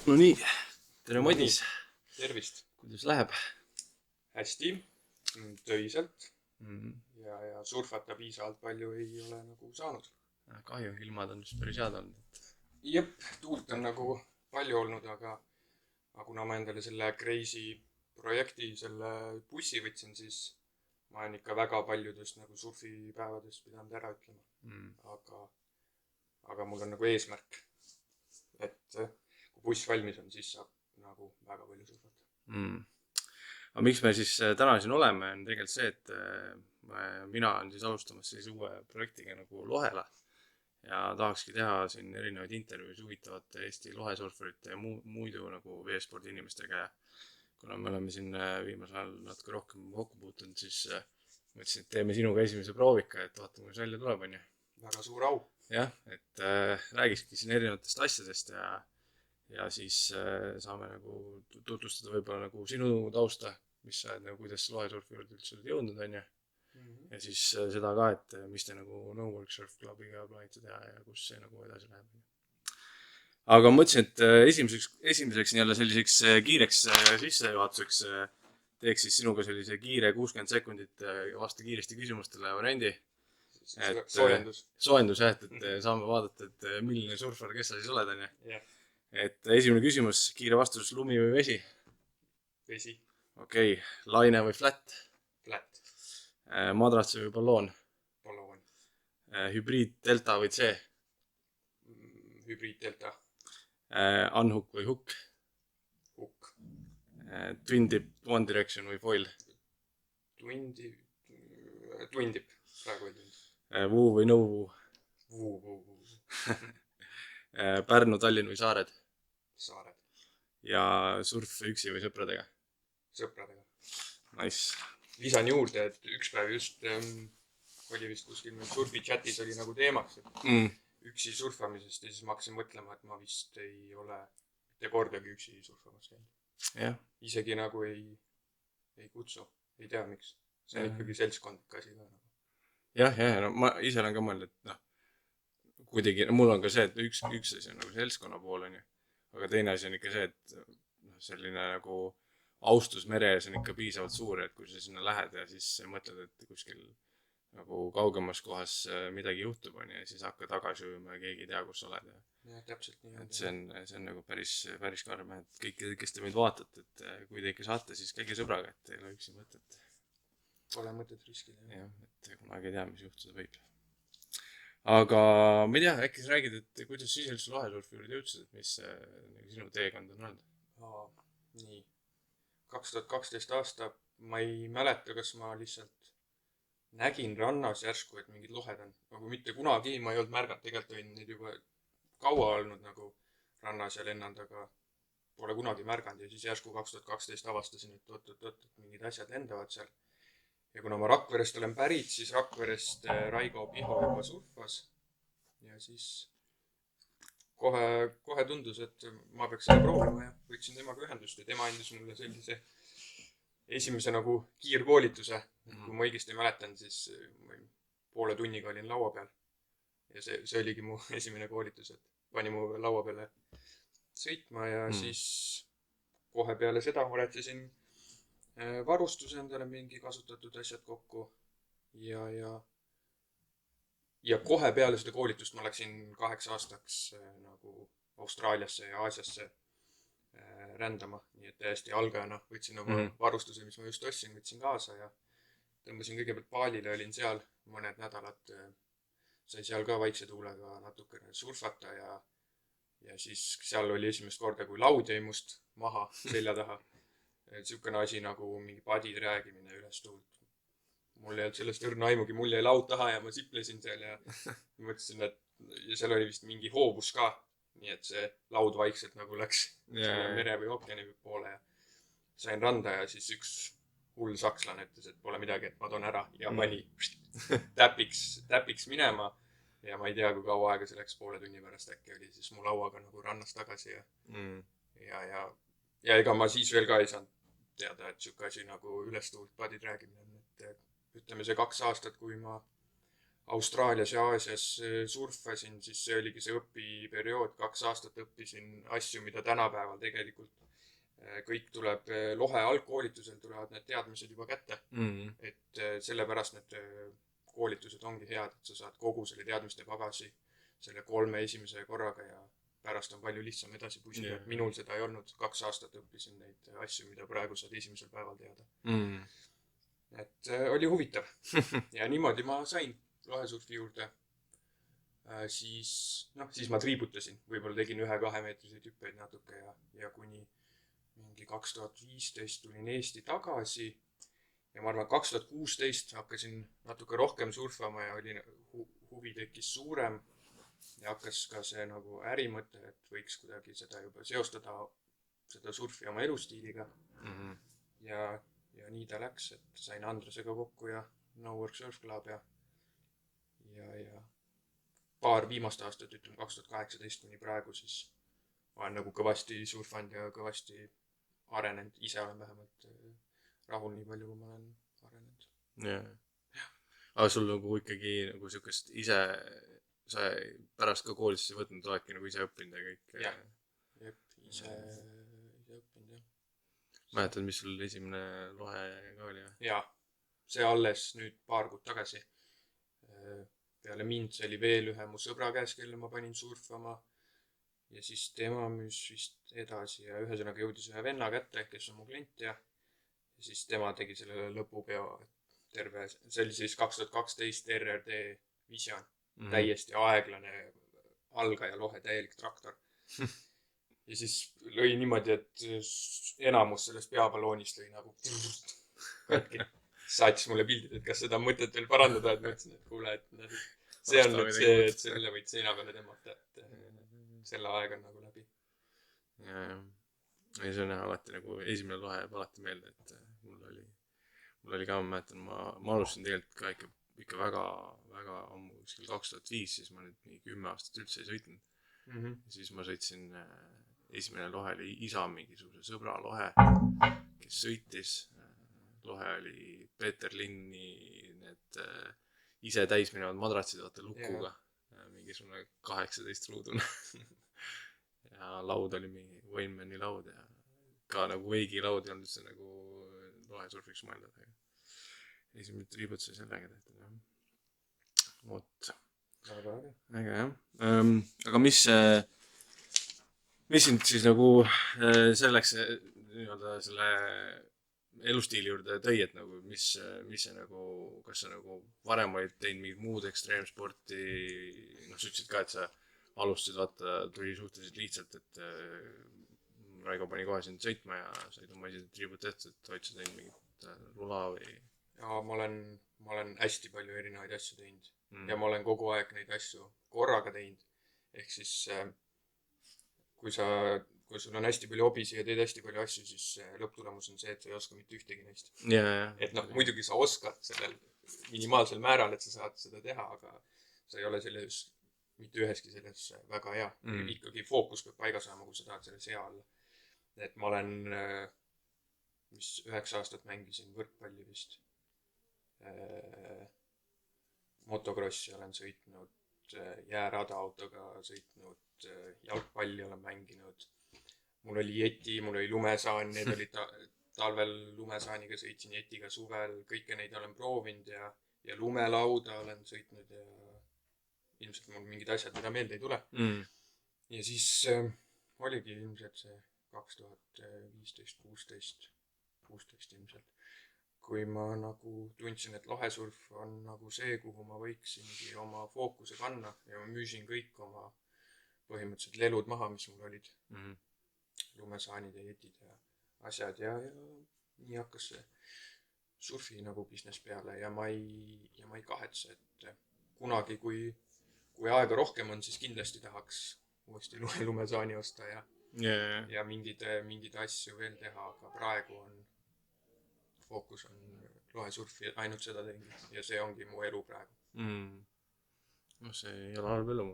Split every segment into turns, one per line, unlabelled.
No nii, tere
No nii,
Madis,
tervist.
kuidas läheb?
Hästi, töiselt
Mm.
ja surfata piisavalt palju ei ole nagu saanud.
Kahju, ilmad on vist päris head olnud.
Jep, tuult on nagu palju olnud, aga kuna ma endale selle Crazy projekti, selle bussi võtsin, siis ma olen ikka väga paljudest nagu surfipäevadest pidanud ära ütlema.
Mm.
Aga mul on nagu eesmärk, et kui buss valmis on, siis saab nagu väga palju surfata.
Mm. Aga miks me siis täna siin oleme, on tegelikult see, et mina olen siis alustamas siis uue projektiga nagu Lohela ja tahakski teha siin erinevaid intervjuusid huvitavate Eesti lohesurferite ja muidu nagu veespordi inimestega ja kuna me oleme siin viimasel ajal natuke rohkem kokku puutunud, siis mõtlesin, et teeme sinuga esimese proovika, et vaatame, kuidas välja tuleb, on ju.
Väga suur au.
Jah, et räägikski siin erinevatest asjadest ja siis saame nagu tutvustada võib-olla nagu sinu tausta, mis sa oled nagu, kuidas lohesurfi juurde üldse oled jõudnud, on ju. Ja siis seda ka, et mis te nagu No Work Surf Clubiga plaanite teha ja kus see nagu edasi läheb. Aga mõtlesin, et esimeseks nii-öelda selliseks kiireks sissejuhatuseks teeks siis sinuga sellise kiire 60 sekundit vasta kiiresti küsimustele variandi.
Soojendus.
Soojendus jah, et saame vaadata, et milline surfar, kes sa siis oled, on ju.
Jah,
Et esimene küsimus, kiire vastus, lumi või vesi?
vesi,
Okei, laine või flat?
flat,
Madrats või balloon?
balloon,
Hübriid delta või C?
hübriid delta,
Unhook või hook?
hukk,
Twin dip, One Direction või foil?
twindip, praegu ei tund.
Vuu või no vuu?
Vuu,
Pärnu, Tallinn või Saared?
saared,
Ja surf üksi või sõpradega?
sõpradega.
Nice.
Lisan juurde, et üks päev just oli vist kuskil meil surfi chatis oli nagu teemaks, et üksi surfamisest ja siis ma hakkasin mõtlema, et ma vist ei ole mitte kordagi üksi surfamas käinud.
Jah.
Isegi nagu ei kutsu, ei tea miks. See on ikkagi seltskondlik asi ka.
Jah, no ma ise olen ka mõelnud, et noh, kuidagi, mul on ka see, et üks asi on nagu seltskonna pool, on ju. Aga teine asi on ikka see, et selline nagu austus meres on ikka piisavalt suur, et kui sa sinna lähed ja siis mõtled, et kuskil nagu kaugemas kohas midagi juhtub, on ju, ja siis hakka tagasi ujuma ja keegi ei tea, kus sa oled.
Ja täpselt nii.
Et see on nagu päris karm, et kõik, kes te meid vaatate, et kui te ikka saate, siis käige sõbraga, et teil on üksi mõtet.
Pole mõtet riskida.
Jah, et kunagi ei tea, mis juhtuda võib. Aga ma ei tea, äkki sa räägid, et kuidas siis üldse lohesurfi juurde jõudsid, et mis sinu teekond on olnud?
Nii. 2012 aasta, ma ei mäleta, kas ma lihtsalt nägin rannas järsku, et mingid lohed on. Nagu mitte kunagi, ma ei olnud märganud, tegelikult olin neid juba kaua olnud nagu rannas ja lennanud, aga pole kunagi märganud. Ja siis järsku 2012 avastasin, et oot, mingid asjad lendavad seal. Ja kuna ma Rakverest olen pärit, siis Rakverest Raigo Piho juba surfas. Ja siis kohe tundus, et ma peaks seda proovima ja võtsin temaga ühendust ja tema andis mulle sellise esimese nagu kiirkoolituse. Kui ma õigesti mäletan, siis poole tunniga olin laua peal. Ja see oligi mu esimene koolitus, et pani mu laua peale sõitma ja siis kohe peale seda varetsesin varustuse endale mingi kasutatud asjad kokku ja kohe peale seda koolitust ma läksin 8 aastaks nagu Austraaliasse ja Aasiasse rändama, nii et täiesti algajana võtsin oma varustuse, mis ma just ostsin, võtsin kaasa ja tõmbasin kõigepealt Balile, olin seal mõned nädalad, sai seal ka vaikse tuulega natukene surfata ja siis seal oli esimest korda, kui laud jäi must maha selja taha. Siukene asi nagu mingi padid räägimine üles tuult. Mul ei olnud sellest õrna aimugi, mul jäi laud taha ja ma siplesin seal ja mõtlesin, et ja seal oli vist mingi hoovus ka, nii et see laud vaikselt nagu läks mere või ookeani poole ja sain randa ja siis üks hull sakslane ütles, et pole midagi, et ma toon ära ja pani täpiks minema ja ma ei tea, kui kaua aega see läks, poole tunni pärast äkki oli siis mu lauaga nagu rannas tagasi ja ega ma siis veel ka ei saanud teada, et siuke asi nagu üles tuult padid räägimine on, et ütleme see 2 aastat, kui ma Austraalias ja Aasias surfasin, siis see oligi see õpiperiood, 2 aastat õppisin asju, mida tänapäeval tegelikult kõik tuleb lohe algkoolitusel, tulevad need teadmised juba kätte. Et sellepärast need koolitused ongi head, et sa saad kogu selle teadmiste pagasi selle 3 esimese korraga ja pärast on palju lihtsam edasi puisida. Et minul seda ei olnud, 2 aastat õppisin neid asju, mida praegu saad esimesel päeval teada. Et oli huvitav. Ja niimoodi ma sain lohesurfi juurde. Siis ma triibutasin. Võib-olla tegin 1-2 meetriseid hüppeid natuke ja kuni mingi 2015 tulin Eesti tagasi. Ja ma arvan, 2016 hakkasin natuke rohkem surfama ja oli huvi tekkis suurem. Ja hakkas ka see nagu ärimõte, et võiks kuidagi seda juba seostada, seda surfi oma elustiiliga. Ja nii ta läks, et sain Andresega kokku ja No Work Surf Club ja paar viimast aastat, ütleme 2018 kuni praegu, siis ma olen nagu kõvasti surfanud ja kõvasti arenenud. Ise olen vähemalt rahul nii palju, kui ma olen arenenud.
Aga sul nagu ikkagi nagu siukest ise, sa pärast ka koolitusse võtnud, oledki nagu ise õppinud ja kõik?
Jep, ise õppinud, jah.
Mäletad, mis sul esimene lohe ka oli?
Jaa, see alles nüüd paar kuud tagasi. Peale mind see oli veel ühe mu sõbra käes, kelle ma panin surfama. Ja siis tema müüs vist edasi ja ühesõnaga jõudis ühe venna kätte, kes on mu klient ja siis tema tegi sellele lõpupeo terve. See oli siis 2012 RRD Vision. Täiesti aeglane algaja lohe, täielik traktor. Ja siis lõi niimoodi, et enamus sellest peaballoonist lõi nagu katki. Saatis mulle pildid, et kas seda mõtet veel parandada, et ma ütlesin, et kuule, et see on nüüd see, et selle võid seina peale tõmmata, et selle aeg on nagu läbi.
Ja see on alati nagu esimene lohe jääb alati meelde, et mul oli ka, ma mäletan, ma alustasin tegelikult ka ikka väga ammu, kuskil 2005, siis ma nüüd nii 10 aastat üldse ei sõitnud. Siis ma sõitsin, esimene lohe oli isa mingisuguse sõbra lohe, kes sõitis. Lohe oli Peeter Linni need ise täis minevad madratsid, vaata lukuga. Mingisugune 18 ruudune. Ja laud oli mingi Waynemani laud ja ka nagu Veigi laud ei olnud üldse nagu lohesurfiks mõeldud. Esimene triibutus oli sellega tehtud. Vot. Äge, jah. Aga mis sind siis nagu selleks nii-öelda selle elustiili juurde tõi, et nagu mis see nagu, kas sa nagu varem olid teinud mingid muud ekstreemsporti, sa ütlesid ka, et sa alustasid, vaata, tuli suhteliselt lihtsalt, et Raigo pani kohe sind sõitma ja said oma ise triibut tehtud, et olid sa teinud mingit rula või?
Ja ma olen hästi palju erinevaid asju teinud ja ma olen kogu aeg neid asju korraga teinud. Ehk siis, kui sul on hästi palju hobisi ja teed hästi palju asju, siis lõpptulemus on see, et sa ei oska mitte ühtegi neist. Et muidugi sa oskad sellel minimaalsel määral, et sa saad seda teha, aga sa ei ole selles, mitte üheski selles väga hea. Ikkagi fookus peab paigas olema, kui sa tahad selles hea olla. Et ma olen 9 aastat mängisin võrkpalli vist. Motocrossi olen sõitnud, jäärada autoga sõitnud, jalgpalli olen mänginud. Mul oli jeti, mul oli lumesaan, need olid talvel lumesaaniga sõitsin jetiga suvel, kõike neid olen proovinud ja lumelauda olen sõitnud ja ilmselt mul mingid asjad, mida meelde ei tule. Ja siis oligi ilmselt see 2015-16 ilmselt, kui ma nagu tundsin, et lohesurf on nagu see, kuhu ma võiksingi oma fookuse panna ja ma müüsin kõik oma põhimõtteliselt lelud maha, mis mul olid. Lumesaanid ja jetid ja asjad ja nii hakkas see surfi nagu business peale ja ma ei kahetse, et kunagi, kui aega rohkem on, siis kindlasti tahaks uuesti lumesaani osta ja mingid asju veel teha, aga praegu on fookus on lohesurfi, ainult seda teinud ja see ongi mu elu praegu.
See ei ole halb elu.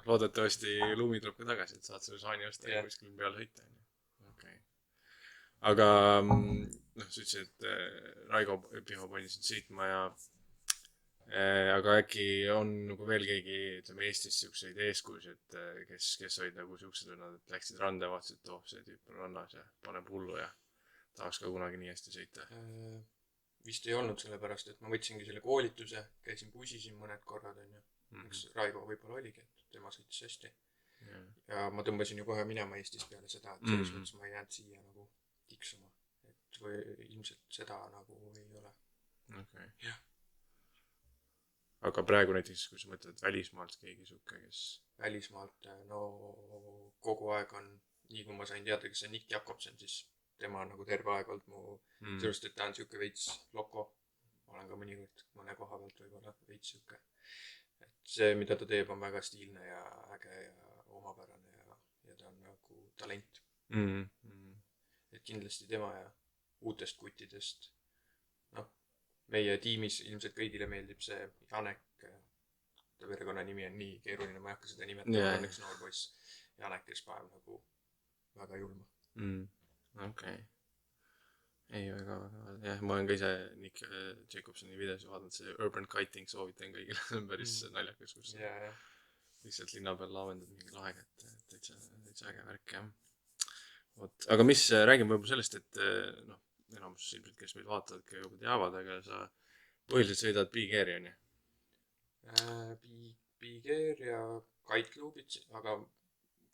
Loodetavasti lumi tuleb ka tagasi, et saad selle saani osta ja kuskil peale sõita. Aga sa ütlesid, et Raigo Piho pani sind sõitma ja Aga äkki on nagu veel keegi, ütleme Eestis siukseid eeskujusid, kes olid nagu siuksed, et nad läksid randa ja vaatasid, et see tüüp on rannas ja paneb hullu ja tahaks ka kunagi nii hästi sõita.
Vist ei olnud sellepärast, et ma võtsingi selle koolituse, käisin bussisin mõned korrad, onju. Eks Raivo võib-olla oligi, et tema sõitis hästi. Ja ma tõmbasin ju kohe minema Eestis peale seda, et selles mõttes ma ei jäänud siia nagu tiksuma. Et või ilmselt seda nagu ei ole.
Okay. Jah. Aga praegu näiteks, kui sa mõtled välismaalt keegi suke, kes...
Välismaalt, no kogu aeg on, nii kui ma sain teada, kes see Nick Jakobsen, siis tema on nagu terve aeg olnud mu sellest, et ta on siuke veits loko. Ma olen ka mõnikord mõne koha pealt võib-olla veits siuke. Et see, mida ta teeb, on väga stiilne ja äge ja omapärane ja ta on nagu talent. Et kindlasti tema ja uutest kuttidest. Noh, meie tiimis ilmselt kõigile meeldib see Janek. Ta perekonna nimi on nii keeruline, ma ei hakka seda nimetama, on üks noor poiss. Janek, kes paneb nagu väga julma.
Okei. Ei, väga. Jah, ma olen ka ise Nick Jacobsoni videos vaadanud, see Urban Kiting soovitan kõigile päris naljakas, kus lihtsalt linna peal laavendad mingi lahega, et täitsa äge värk, jah. Aga mis, räägime võib-olla sellest, et noh, enamus ilmselt, kes meid vaatavad, juba teavad, aga sa põhiliselt sõidad Big Airi, on ju?
Big Air ja kite-loopid, aga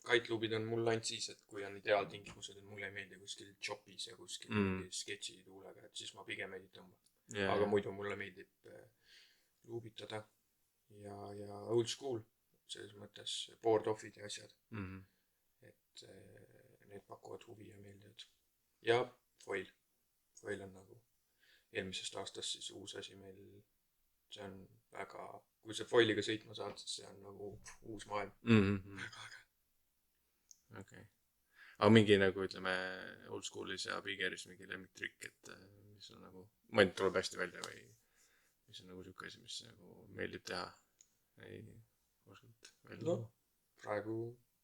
kite-loopid on mul ainult siis, et kui on ideaaltingimused, et mulle ei meeldi kuskil chopis ja kuskil sketši tuulega, et siis ma pigem ei tõmba. Aga muidu mulle meeldib loobitada ja old school, selles mõttes board-offid ja asjad. Et need pakuvad huvi ja meeldivad. Ja foil. Foil on nagu eelmisest aastast siis uus asi meil. See on väga, kui sa foiliga sõitma saad, siis see on nagu uus maailm. Väga äge.
Okei. Aga mingi nagu, ütleme, old schoolis ja Big Airis mingi lemmiktrikk, et mis on nagu, ma ei tea, tuleb hästi välja või mis on nagu siuke asi, mis nagu meeldib teha? Ei oskalt välja?
No, praegu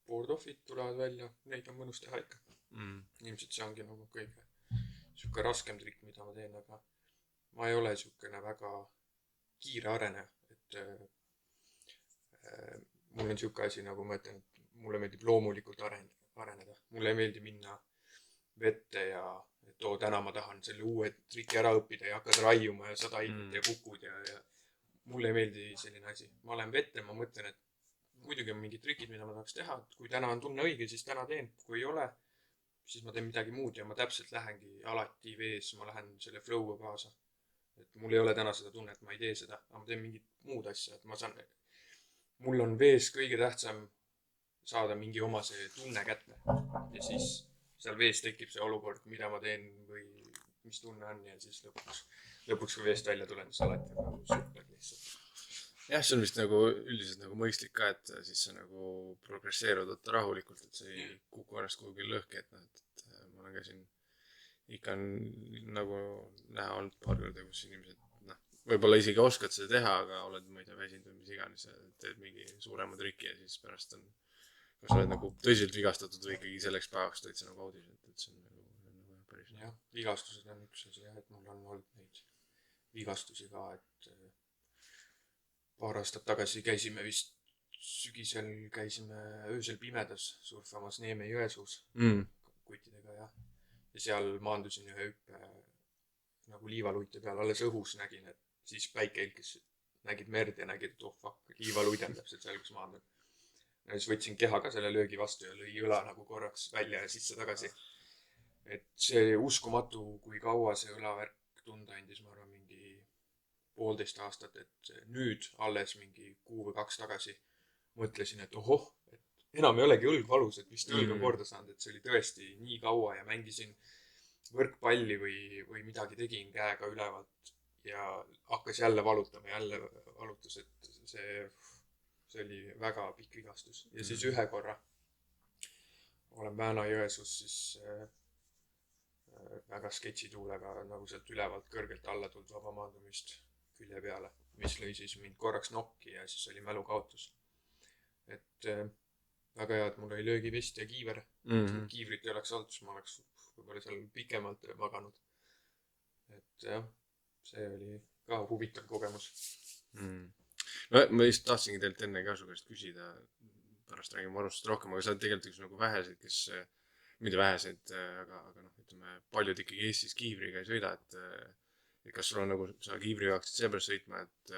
board-offid tulevad välja, neid on mõnus teha ikka. Ilmselt see ongi nagu kõige siuke raskem trikk, mida ma teen, aga ma ei ole siukene väga kiire areneja, et mul on siuke asi, nagu ma ütlen, et mulle meeldib loomulikult areneda. Mulle ei meeldi minna vette ja et täna ma tahan selle uue triki ära õppida ja hakkad raiuma ja 100 ilmit ja kukud ja mulle ei meeldi selline asi. Ma olen vette, ma mõtlen, et muidugi on mingid trikid, mida ma tahaks teha, et kui täna on tunne õige, siis täna teen. Kui ei ole, siis ma teen midagi muud ja ma täpselt lähengi alati vees, ma lähen selle flow'ga kaasa. Et mul ei ole täna seda tunnet, ma ei tee seda, aga ma teen mingit muud asja, et ma saan, mul on vees kõige tähtsam saada mingi oma see tunne kätte ja siis seal vees tekib see olukord, mida ma teen või mis tunne on ja siis lõpuks kui veest välja tulen, siis alati on nagu super lihtsalt.
Jah, see on vist nagu üldiselt nagu mõistlik ka, et siis sa nagu progresseerud võtta rahulikult, et sa ei kuku ennast kuhugi lõhki, et ma olen ka siin ikka on nagu näha olnud paar korda, kus inimesed, võib-olla isegi oskad seda teha, aga oled, ma ei tea, väsinud või mis iganes ja teed mingi suurema triki ja siis pärast on, kas oled nagu tõsiselt vigastatud või ikkagi selleks päevaks tõid sa nagu audis, et see on nagu päris.
Jah, vigastused on üks asi jah, et mul on olnud neid vigastusi ka, et paar aastat tagasi käisime vist sügisel, käisime öösel pimedas surfamas Neeme jõesuus kuttidega ja seal maandusin ühe hüppe nagu liivaluite peal, alles õhus nägin, et siis päike ilkis, nägid merd ja nägid, et oh fuck, liivaluid on täpselt seal, kus maandun. Ja siis võtsin kehaga selle löögi vastu ja lõi õla nagu korraks välja ja sisse tagasi. Et see uskumatu, kui kaua see õlavärk tunda andis, ma arvan mingi 1,5 aastat, et nüüd alles mingi 1 või 2 tagasi mõtlesin, et ohoh, et enam ei olegi õlg valus, et vist õlg on korda saanud, et see oli tõesti nii kaua ja mängisin võrkpalli või midagi tegin käega ülevalt ja hakkas jälle valutama, jälle valutus, et see oli väga pikk vigastus. Ja siis ühe korra olen Vääna jõesus siis väga sketšituulega nagu sealt ülevalt kõrgelt alla tulnud vaba maandumist külje peale, mis lõi siis mind korraks nokki ja siis oli mälukaotus. Et väga hea, et mul oli löögivest ja kiiver. Kiivrit ei oleks olnud, siis ma oleks võib-olla seal pikemalt maganud. Et jah, see oli ka huvitav kogemus.
no ma just tahtsingi teilt enne ka su käest küsida, pärast räägime varustust rohkem, aga sa oled tegelikult üks nagu väheseid, kes, mitte väheseid, aga noh, ütleme, paljud ikkagi Eestis kiivriga ei sõida, et kas sul on nagu, sa kiivriga hakkasid seepärast sõitma, et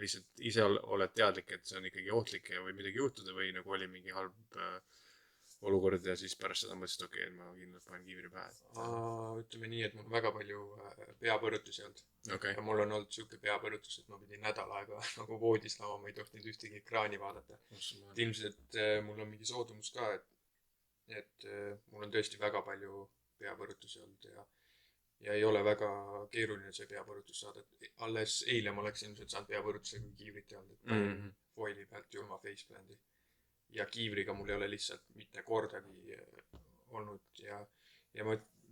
lihtsalt ise oled teadlik, et see on ikkagi ohtlik ja võib midagi juhtuda või nagu oli mingi halb olukord ja siis pärast seda mõtlesid, okei, et ma kindlalt panen kiivri pähe.
Ütleme nii, et mul on väga palju peapõrutusi olnud.
Okay.
Ja mul on olnud siuke peapõrutus, et ma pidin nädal aega nagu voodis laua, ma ei tohtinud ühtegi ekraani vaadata. Et ilmselt mul on mingi soodumus ka, et mul on tõesti väga palju peapõrutusi olnud ja ei ole väga keeruline see peapõrutus saada. Alles eile ma oleks ilmselt saanud peapõrutuse, kui kiivrit ei olnud, foili pealt julma faceplandi. Ja kiivriga mul ei ole lihtsalt mitte kordagi olnud ja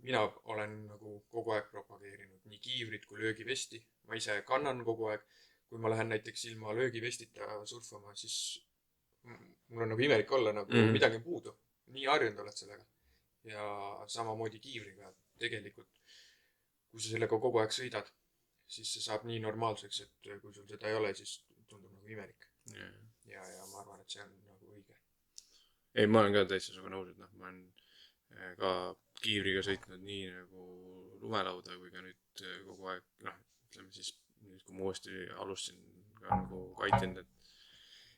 mina olen nagu kogu aeg propageerinud nii kiivrit kui löögivesti. Ma ise kannan kogu aeg. Kui ma lähen näiteks ilma löögivestita surfama, siis mul on nagu imelik olla, nagu midagi puudu. Nii harjunud oled sellega. Ja samamoodi kiivriga. Tegelikult, kui sa sellega kogu aeg sõidad, siis see saab nii normaalseks, et kui sul seda ei ole, siis tundub nagu imelik. Ja ma arvan, et see on nagu õige.
Ei, ma olen ka täitsa suga nõus, et noh, ma olen ka kiivriga sõitnud nii nagu lumelauda, kui ka nüüd kogu aeg, noh, ütleme siis, kui ma uuesti alustasin ka nagu kaitinud,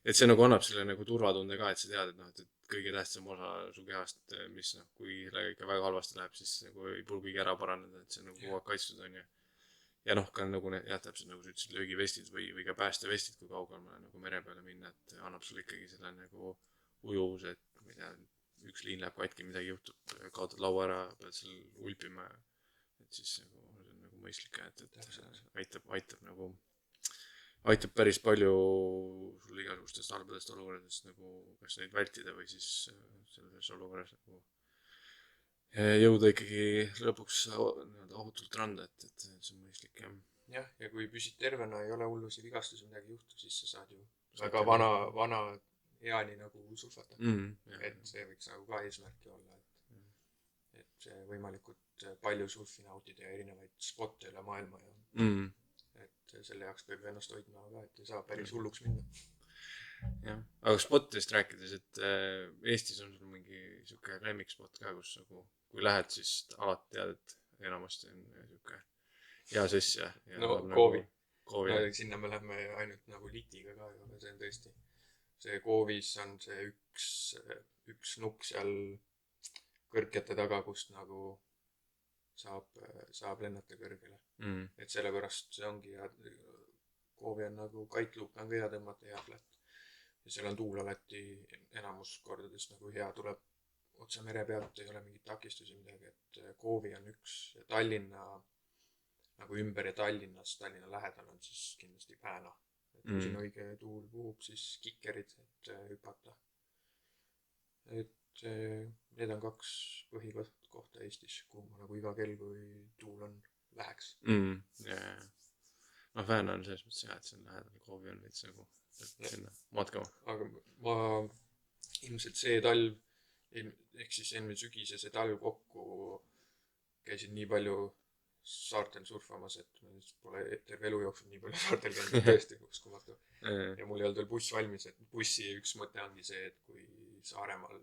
et see nagu annab selle nagu turvatunde ka, et sa tead, et noh, et kõige tähtsam osa su kehast, mis noh, kui ikka väga halvasti läheb, siis nagu ei pruugigi ära paraneda, et see nagu kogu aeg kaitstud on ja noh, ka nagu jah, täpselt nagu sa ütlesid, löögivestid või ka päästevestid, kui kaugel ma nagu mere peale minna, et annab sulle ikkagi selle nagu ujuvus, et ma ei tea, üks liin läheb katki, midagi juhtub, kaotad laua ära, pead seal ulpima, et siis nagu, see on nagu mõistlik, et aitab päris palju sul igasugustest halbadest olukordadest nagu kas neid vältida või siis selles olukorras nagu jõuda ikkagi lõpuks ohutult randa, et see on mõistlik, jah.
Jah, ja kui püsid tervena, ei ole hullusi vigastusi, midagi juhtu, siis sa saad ju väga vana eani nagu surfata. Et see võiks nagu ka eesmärki olla, et võimalikult palju surfi nautida ja erinevaid spotte üle maailma ja et selle jaoks peab ennast hoidma ka, et ei saa päris hulluks minna.
Jah, aga spotidest rääkides, et Eestis on sul mingi siuke lemmikspot ka, kus nagu, kui lähed, siis alati tead, et enamasti on siuke hea sess ja
no Koovi. No, sinna me lähme ainult nagu litiga ka, aga see on tõesti. See Koovis on see üks nukk seal kõrgete taga, kust nagu saab lennata kõrgele. Et sellepärast see ongi ja Koovi on nagu kaitluup on ka hea tõmmata hea flat. Ja seal on tuul alati enamus kordades nagu hea tuleb otse mere pealt, ei ole mingit takistusi midagi, et Koovi on üks ja Tallinna nagu ümber ja Tallinna lähedal on siis kindlasti Pääna. Et kui siin õige tuul puhub, siis kikkerid, et hüpata. Et need on 2 põhikohta Eestis, kuhu ma nagu iga kell, kui tuul on, läheks.
No Pääna on selles mõttes jah, et see on lähedal, Koovi on veits nagu sinna matkama.
Aga ma ilmselt see talv, ehk siis enne sügise see talv kokku käisin nii palju saartel surfamas, et ma pole terve elu jooksul nii palju saartel käinud, tõesti uskumatu. Ja mul ei olnud veel buss valmis, et bussi üks mõte ongi see, et kui Saaremaal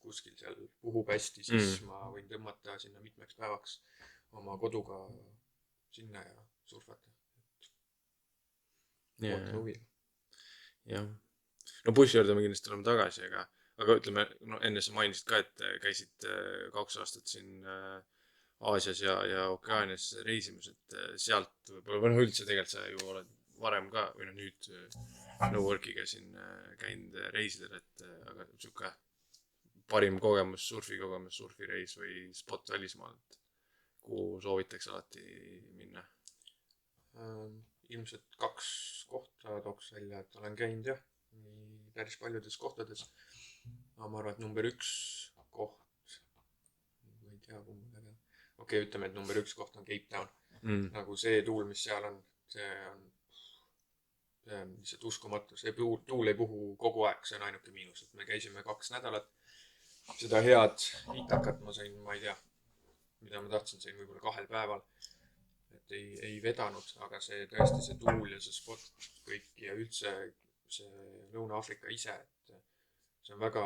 kuskil seal puhub hästi, siis ma võin tõmmata sinna mitmeks päevaks oma koduga sinna ja surfata. Ootan huvi.
Jah. No bussi juurde me kindlasti oleme tagasi, aga ütleme, no enne sa mainisid ka, et käisid 2 aastat siin Aasias ja Okeaanias reisimus, et sealt võib-olla üldse tegelikult sa ju oled varem ka, või no nüüd Snowworkiga siin käinud reisidel, et aga siuke parim kogemus, surfireis või spot välismaal, et kuhu soovitaks alati minna?
Ilmselt 2 kohta tooks välja, et olen käinud jah, nii päris paljudes kohtades. Ma arvan, et number 1 koht, ma ei tea, kumma väga. Okei, ütleme, et number 1 koht on Cape Town. Nagu see tuul, mis seal on, see on lihtsalt uskumatu. See tuul ei puhu kogu aeg, see on ainuke miinus. Et me käisime 2 nädalat. Seda head itakat ma sain, ma ei tea, mida ma tahtsin, sain võib-olla 2 päeval. Et ei vedanud, aga see tõesti see tuul ja see spot kõik ja üldse see Lõuna-Aafrika ise, et see on väga,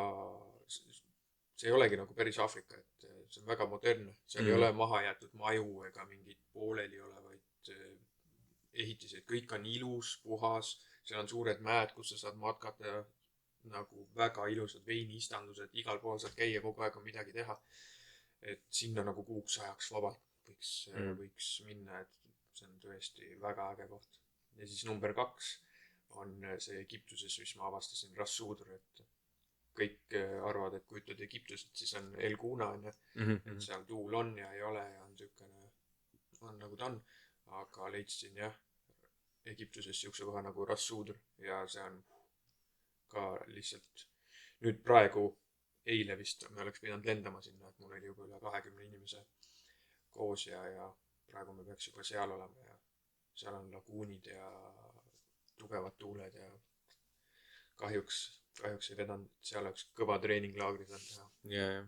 see ei olegi nagu päris Aafrika, et see on väga modernne. Seal ei ole maha jäetud maju ega mingid pooleli olevaid ehitised. Kõik on ilus, puhas. Seal on suured mäed, kus sa saad matkata, nagu väga ilusad veiniistandused. Igal pool saad käia, kogu aeg on midagi teha. Et sinna nagu kuuks ajaks vabalt võiks minna, et see on tõesti väga äge koht. Ja siis number 2 on see Egiptuses, mis ma avastasin, Ras Sudur, et kõik arvavad, et kui ütled Egiptuset, siis on El Guna, et seal tuul on ja ei ole ja on tükene, on nagu ta on. Aga leidsin jah, Egiptuses siukse koha nagu Ras Sudur ja see on ka lihtsalt nüüd praegu eile vist me oleks pidanud lendama sinna, et mul oli juba üle 20 inimese koos ja praegu me peaks juba seal olema ja seal on laguunid ja tugevad tuuled ja kahjuks ei vedanud, seal oleks kõva treeninglaagri saanud teha.
Ja.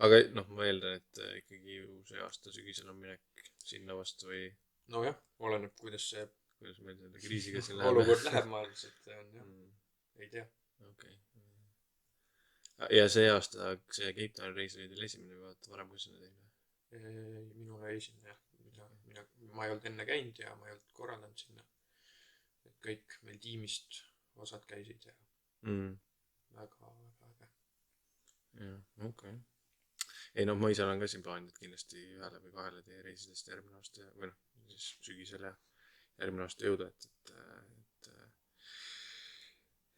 Aga noh, ma eeldan, et ikkagi ju see aasta sügisel on minek sinna vastu või...
No jah, oleneb, kuidas
meil selle kriisiga siin läheb.
Olukord läheb, ma arvan, et on jah, ei tea.
Okay. Ja see aasta, see Cape Town reis oli teil esimene või vaata varem kui sinna teine?
Minule esimene jah. Ma ei olnud enne käinud ja ma ei olnud korraldanud sinna. Et kõik meil tiimist osad käisid ja väga äge.
Jah, okei. Ei noh, ma ise olen ka siin plaaninud kindlasti 1 või 2 teie reisidest järgmine aasta või noh, siis sügisel ja järgmine aasta jõuda, et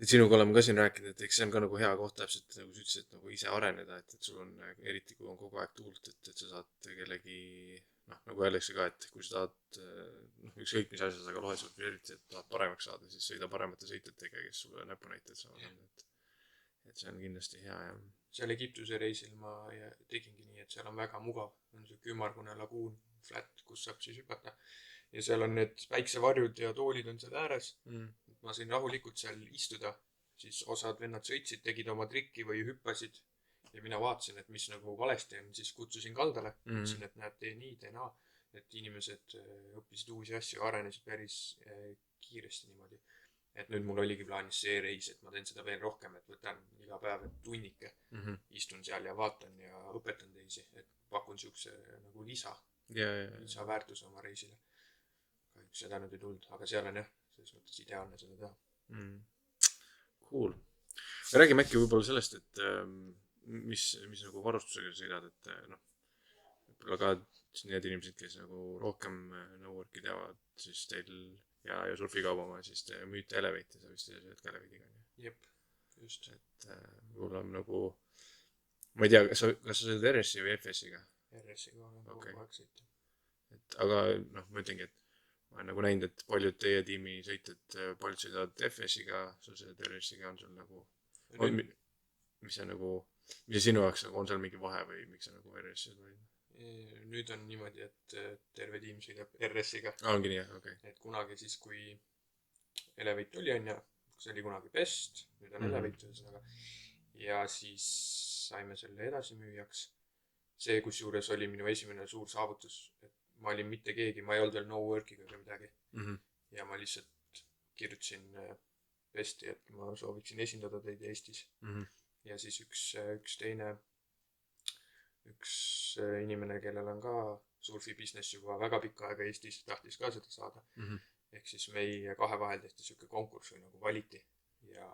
sinuga oleme ka siin rääkinud, et eks see on ka nagu hea koht täpselt nagu sa ütlesid, et nagu ise areneda, et sul on eriti kui on kogu aeg tuult, et sa saad kellegi, noh, nagu öeldakse ka, et kui sa tahad ükskõik mis asjas, aga lohesurfi eriti, et tahad paremaks saada, siis sõida paremate sõitjatega, kes sulle näpunäited saavad, et see on kindlasti hea ja
seal Egiptuse reisil ma tegingi nii, et seal on väga mugav, on see ümmargune laguun, flat, kus saab siis hüpata ja seal on need päiksevarjud ja toolid on seal ääres. Ma sain rahulikult seal istuda, siis osad vennad sõitsid, tegid oma trikki või hüppasid ja mina vaatasin, et mis nagu valesti on, siis kutsusin kaldale, ütlesin, et näed, tee nii, tee naa, et inimesed õppisid uusi asju, arenesid päris kiiresti niimoodi. Et nüüd mul oligi plaanis see reis, et ma teen seda veel rohkem, et võtan iga päev tunnike, istun seal ja vaatan ja õpetan teisi, et pakun siukse nagu lisaväärtuse oma reisile. Kahjuks seda nüüd ei tulnud, aga seal on jah, selles mõttes ideaalne seda teha.
Cool. Räägime äkki võib-olla sellest, et mis nagu varustusega sõidad, et noh, võib-olla ka need inimesed, kes nagu rohkem no-work'i teavad, siis teil ja surfikaubama, siis te müüte Elevate'i, sa vist sööd ka Elevate'iga.
Jep, just.
Et võib-olla on nagu, ma ei tea, kas sa sööd RS-i või FS-iga?
RS-iga olen kogu aeg sõita.
Aga noh, ma ütlengi, et ma olen nagu näinud, et paljud teie tiimi sõitjad, paljud sõidavad FS-iga, sa sööd RS-iga, on sul nagu, mis see sinu jaoks on seal mingi vahe või miks sa nagu RS-i olid?
Nüüd on niimoodi, et terve tiim sõidab RS-iga.
Ongi nii, okei.
Et kunagi siis, kui Elevate oli on ja see oli kunagi Best, nüüd on Elevate ühesõnaga. Ja siis saime selle edasi müüjaks. See, kus juures oli minu esimene suur saavutus, et ma olin mitte keegi, ma ei olnud veel no-work'iga ega midagi. Ja ma lihtsalt kirjutasin Besti, et ma sooviksin esindada teid Eestis. Ja siis üks inimene, kellel on ka surfi business juba väga pikka aega Eestis, tahtis ka seda saada. Ehk siis meie kahe vahel tehti siuke konkurss või nagu valiti ja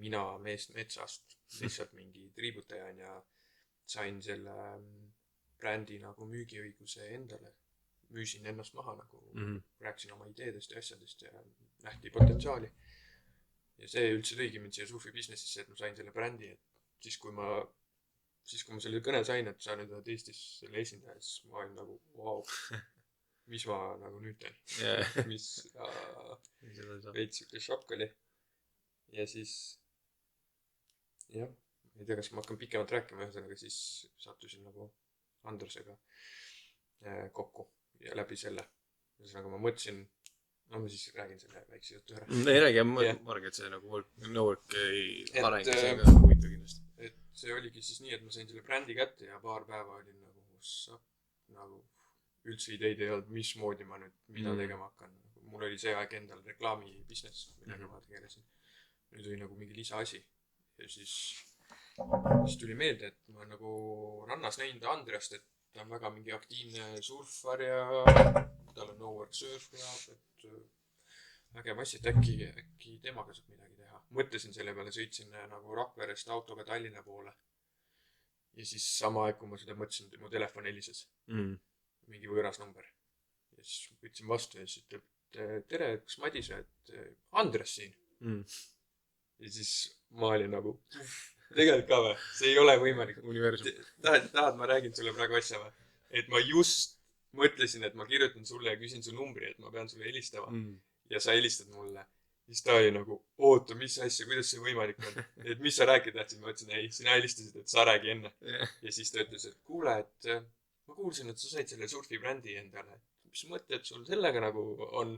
mina metsast lihtsalt mingi triibutajan ja sain selle brändi nagu müügiõiguse endale. Müüsin ennast maha nagu, rääkisin oma ideedest ja asjadest ja nähti potentsiaali. Ja see üldse tõigi mind siia surfi businessisse, et ma sain selle brändi, et siis kui ma selle kõne sain, et sa nüüd oled Eestis selle esindaja, siis ma olin nagu, vau, mis ma nagu nüüd teen. Mis veits siuke šokk oli. Ja siis, jah, ei tea, kas ma hakkan pikemalt rääkima, ühesõnaga siis sattusin nagu Andrusega kokku ja läbi selle. Ühesõnaga ma mõtlesin, no ma siis räägin selle väikse jutu ära.
Ei räägi, ma arvan, et see nagu no-work ei areng, see on ka huvitav kindlasti.
Et see oligi siis nii, et ma sain selle brändi kätte ja paar päeva olin nagu üldse ideid ei olnud, mismoodi ma nüüd mida tegema hakkan. mul oli see aeg endal reklaami business, millega ma tegelesin. Nüüd oli nagu mingi lisaasi. Ja siis tuli meelde, et ma nagu rannas näinud Andreast, et ta on väga mingi aktiivne surfar ja tal on No Work Surf Club, et äge massi, et äkki temaga saab midagi teha. Mõtlesin selle peale, sõitsin nagu Rakverest autoga Tallinna poole. Ja siis sama aeg, kui ma seda mõtlesin, mu telefon helises. Mingi võõras number. Ja siis võtsin vastu ja siis ütleb, tere, kas Madis, et Andres siin. Ja siis ma olin nagu, tegelikult ka või, see ei ole võimalik. Tahad, ma räägin sulle praegu asja või? Et ma just mõtlesin, et ma kirjutan sulle ja küsin su numbri, et ma pean sulle helistama. Ja sa helistad mulle. Siis ta oli nagu, oota, mis asja, kuidas see võimalik on? Et mis sa rääkida tahtsid? Ma ütlesin, ei, sina helistasid, et sa räägi enne. Ja siis ta ütles, et kuule, et ma kuulsin, et sa said selle surfibrändi endale. Mis mõtted sul sellega nagu on?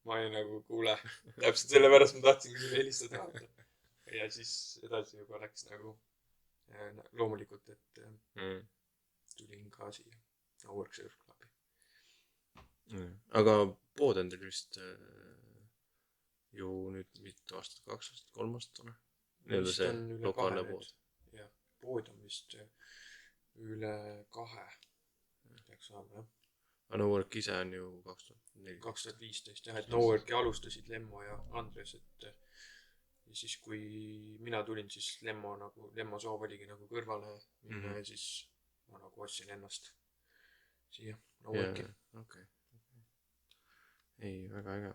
Ma olin nagu, kuule, täpselt selle pärast ma tahtsin küll helistada. Ja siis edasi juba läks nagu loomulikult, et tulin ka siia No Work Surf Clubi.
Aga pood on teil vist ju nüüd mitu aastat, 2 aastat, 3 aastat on? Nii-öelda see lokaalne pood.
Jah, pood on vist üle 2. Peaks saama, jah.
Aga No Work ise on ju
2015, jah, et No Worki alustasid Lemmo ja Andres, et ja siis kui mina tulin, siis Lemmo soov oligi nagu kõrvale minna ja siis ma nagu ostsin ennast siia No Worki.
Okay. Ei, väga äge.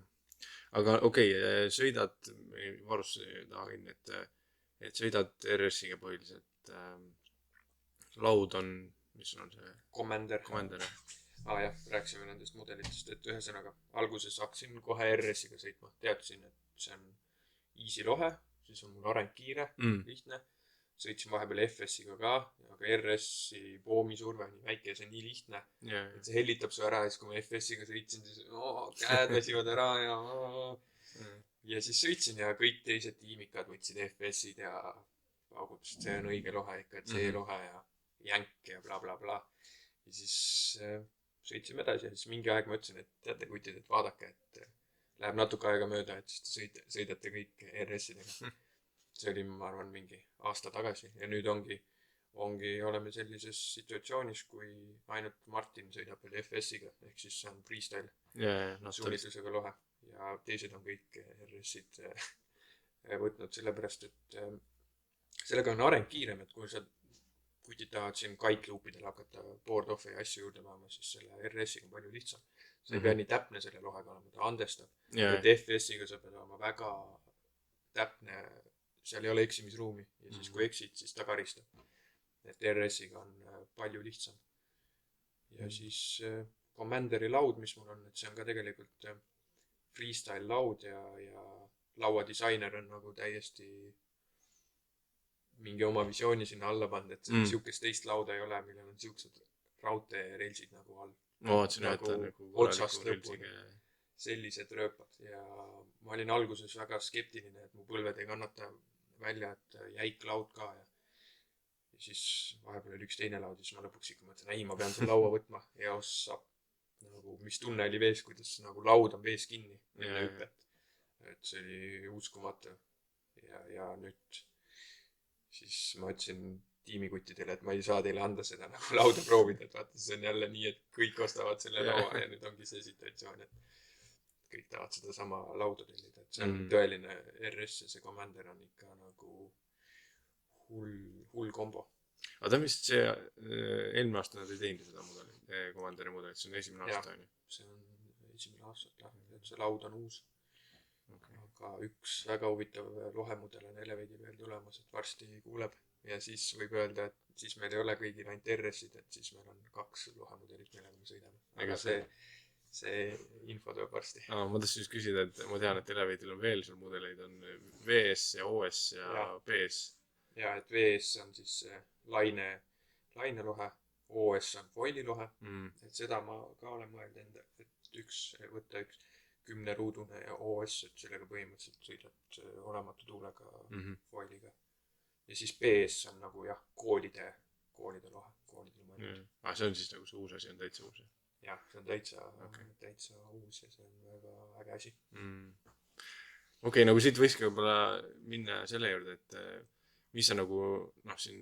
Aga okei, sõidad, varus taha kinni, et sõidad RS-iga põhiliselt. Laud on, mis on see?
Commander. Jah, rääksime nendest mudelitest, et ühesõnaga alguses hakkasin kohe RS-iga sõitma. Teadsin, et see on easy lohe, siis on mul areng kiire, lihtne. Sõitsin vahepeal FS-iga ka, aga RS-i poomisurve on nii väike ja see on nii lihtne. Et see hellitab su ära ja siis kui ma FS-iga sõitsin, siis käed väsivad ära ja siis sõitsin ja kõik teised tiimikad võtsid FS-id ja paugutasid, see on õige lohe ikka, et see lohe ja jänk ja bla bla bla. Ja siis sõitsime edasi ja siis mingi aeg ma ütlesin, et teate kutid, et vaadake, et läheb natuke aega mööda, et siis te sõidate kõik RS-idega. See oli, ma arvan, mingi aasta tagasi ja nüüd oleme sellises situatsioonis, kui ainult Martin sõidab veel FS-iga, ehk siis see on freestyle suunitlusega lohe ja teised on kõik RS-id võtnud sellepärast, et sellega on areng kiirem, et kui sa kutid tahad siin kite-loopidel hakata board-off'i ja asju juurde vaama, siis selle RS-iga on palju lihtsam. Sa ei pea nii täpne selle lohega olema, ta andestab. Et FS-iga sa pead olema väga täpne, seal ei ole eksimisruumi ja siis kui eksid, siis ta karistab. Et RS-iga on palju lihtsam. Ja siis Commanderi laud, mis mul on, et see on ka tegelikult freestyle laud ja lauadisainer on nagu täiesti mingi oma visiooni sinna alla pannud, et siukest teist lauda ei ole, millel on siuksed raudteereilsid nagu all. Nagu otsast lõpuni. Sellised rööpad ja ma olin alguses väga skeptiline, et mu põlved ei kannata välja, et jäik laud ka ja siis vahepeal oli üks teine laud ja siis ma lõpuks ikka mõtlen, ei, ma pean selle laua võtma ja ossab nagu, mis tunne oli vees, kuidas nagu laud on vees kinni. Et see oli uskumatu ja nüüd siis ma ütlesin tiimikuttidele, et ma ei saa teile anda seda nagu lauda proovida, et vaata, see on jälle nii, et kõik ostavad selle laua ja nüüd ongi see situatsioon, et kõik tahavad seda sama lauda tellida, et see on tõeline RS ja see Commander on ikka nagu hull kombo.
Aga ta on vist see, eelmine aasta nad ei teinud seda mudeli, Commanderi mudelit, see on esimene aasta, on ju?
See on esimene aasta, et see laud on uus. Aga üks väga huvitav lohemudel on Elevate'il veel tulemas, et varsti kuuleb ja siis võib öelda, et siis meil ei ole kõigil ainult RS-id, et siis meil on 2 lohemudelit, millega me sõidame. Aga see info tuleb varsti.
Ma tahtsin just küsida, et ma tean, et Elevate'il on veel seal mudeleid, on VS ja OS ja PS.
Ja, et VS on siis lainelohe, OS on foililohe, et seda ma ka olen mõelnud enda, et võtta üks 10-ruudune ja OS, et sellega põhimõtteliselt sõidad olematu tuulega foiliga. Ja siis PS on nagu jah, koolide lohe, koolidele mõeldud.
See on siis nagu see uus asi on täitsa uus.
jah, see on täitsa uus ja see on väga äge asi.
Okei, nagu siit võikski võib-olla minna selle juurde, et mis on nagu, noh, siin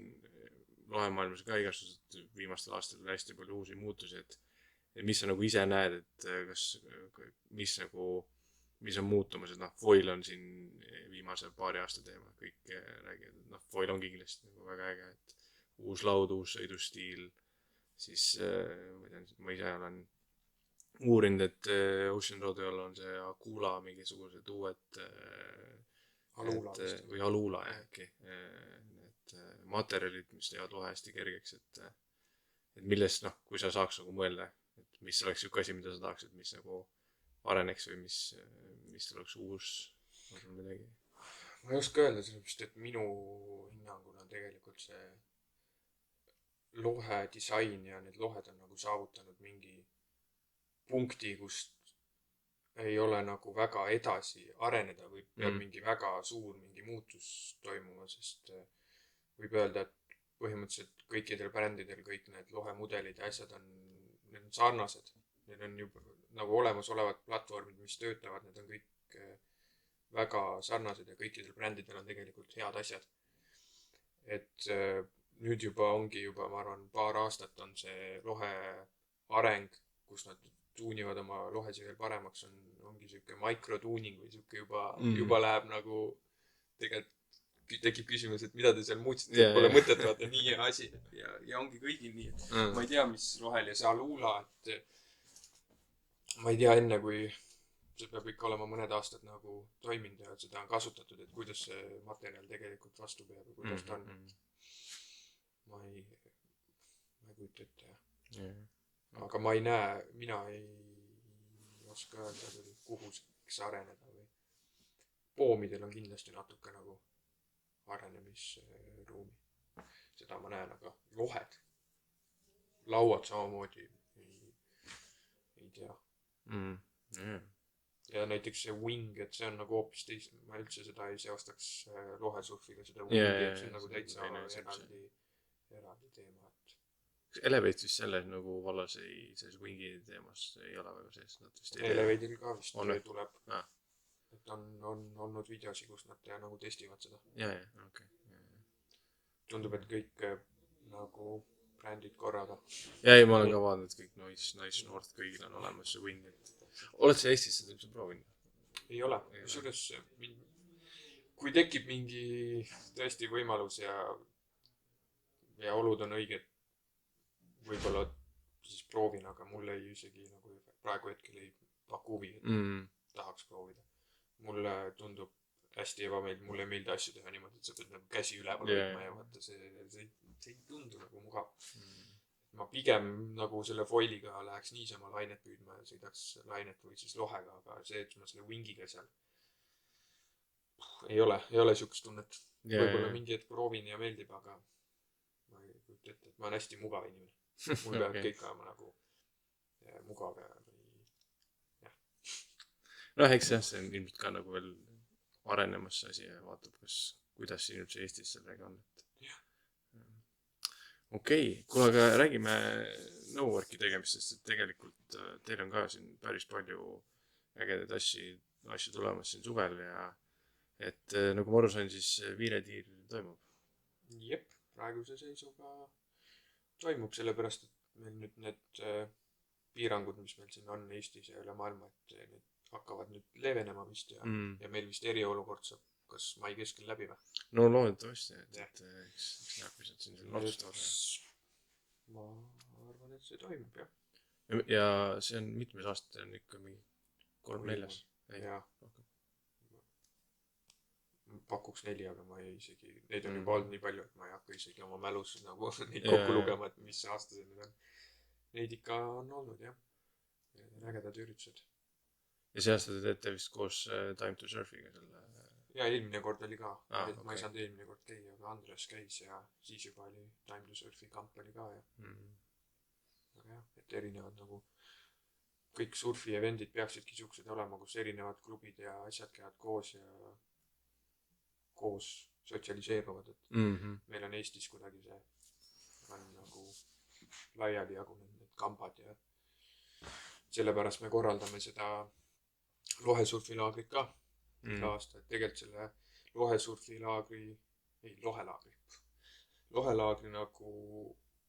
lohemaailmas ka igasugused viimastel aastatel on hästi palju uusi muutusi, et mis sa nagu ise näed, et mis on muutumas, et noh, foil on siin viimase paari aasta teema, kõik räägivad, et noh, foil ongi kindlasti nagu väga äge, et uus laud, uus sõidustiil, siis ma ise olen uurinud, et Ocean Rodeo'l on see Akula mingisugused uued
Alula vist.
või Alula äkki, need materjalid, mis teevad lohe hästi kergeks, et millest, noh, kui sa saaks nagu mõelda, et mis oleks siuke asi, mida sa tahaksid, mis nagu areneks või mis oleks uus, on sul midagi?
Ma ei oska öelda, sellepärast, et minu hinnangul on tegelikult see lohe disain ja need lohed on nagu saavutanud mingi punkti, kust ei ole nagu väga edasi areneda või peab mingi väga suur mingi muutus toimuma, sest võib öelda, et põhimõtteliselt kõikidel brändidel kõik need lohemudelid ja asjad need on sarnased. Need on juba nagu olemasolevad platvormid, mis töötavad, need on kõik väga sarnased ja kõikidel brändidel on tegelikult head asjad. Et nüüd juba ongi ma arvan, paar aastat on see lohe areng, kus nad tuunivad oma lohesi veel paremaks, ongi siuke microtuuning või siuke juba läheb nagu tegelikult tekib küsimus, et mida te seal muutsite, pole mõtet vaata nii hea asi ja ongi kõigil nii, et ma ei tea, mis lohel ja see Alula, et ma ei tea enne, kui see peab ikka olema mõned aastad nagu toiminud ja seda on kasutatud, et kuidas see materjal tegelikult vastu peab ja kuidas ta on. Ma ei kujuta ette, jah. Aga ma ei näe, mina ei oska öelda, kuhu see areneda või poomidel on kindlasti natuke nagu arenemisruumi. Seda ma näen, aga lohed, lauad samamoodi ei tea. Ja näiteks see wing, et see on nagu hoopis ma üldse seda ei seostaks lohesurfiga, seda wingi, et see on nagu täitsa eraldi teema.
Elevate vist selles nagu vallas selles wingi teemas ei ole väga sees.
Elevate'il ka vist tuleb. Et on olnud videosi, kus nad nagu testivad seda.
Okay.
Tundub, et kõik nagu brändid korraga.
Ei, ma olen ka vaadanud, et kõik Nice North kõigil on olemas see wing. Oled sa Eestis seda üldse proovinud?
Ei ole. Kusjuures, kui tekib mingi tõesti võimalus ja olud on õiged, võib-olla siis proovin, aga mulle isegi nagu praegu hetkel ei paku huvi, et tahaks proovida. Mulle tundub hästi ebameeldiv, mulle ei meeldi asju teha niimoodi, et sa pead nagu käsi üleval võtma ja vaata, see ei tundu nagu mugav. Ma pigem nagu selle foiliga läheks niisama lainet püüdma ja sõidaks lainet või siis lohega, aga see, et ma selle wingiga seal ei ole siukest tunnet. Võib-olla mingi hetk proovin ja meeldib, aga ma ei kujuta ette, et ma olen hästi mugav inimene. Mul peab kõik olema nagu mugav ja jah.
Noh, eks jah, see on ilmselt ka nagu veel arenemas see asi ja vaatab, kuidas siin üldse Eestis sellega on. Okei, kuule, aga räägime no-work'i tegemistest, et tegelikult teil on ka siin päris palju ägedaid asju tulemas siin suvel ja et nagu ma aru sain, siis viiletiir toimub.
Jep, praeguse seisuga toimub sellepärast, et meil nüüd need piirangud, mis meil siin on Eestis ja üle maailma, et need hakkavad nüüd leevenema vist ja meil vist eriolukord saab kas mai keskel läbi või?
No loodetavasti, et eks näeb, mis nad siin otsustavad.
Ma arvan, et see toimub, jah.
Ja see on mitmes aastat, on ikka mingi 3-4?
Jaa. Pakuks 4, aga ma isegi, neid on juba olnud nii palju, et ma ei hakka isegi oma mälus nagu neid kokku lugema, et mis aasta see nüüd on. Neid ikka on olnud, jah. Ägedad üritused.
Ja see aasta te teete vist koos Time to Surfiga selle?
Ja eelmine kord oli ka. Ma ei saanud eelmine kord käia, aga Andres käis ja siis juba oli Time to Surfi kamp oli ka. Aga jah, et erinevad nagu kõik surfi eventid peaksidki siuksed olema, kus erinevad klubid ja asjad käivad koos ja koos sotsialiseeruvad, et meil on Eestis kuidagi see on nagu laiali jagunenud need kambad ja sellepärast me korraldame seda lohesurfilaagrit ka iga aasta, et tegelikult selle lohelaagri nagu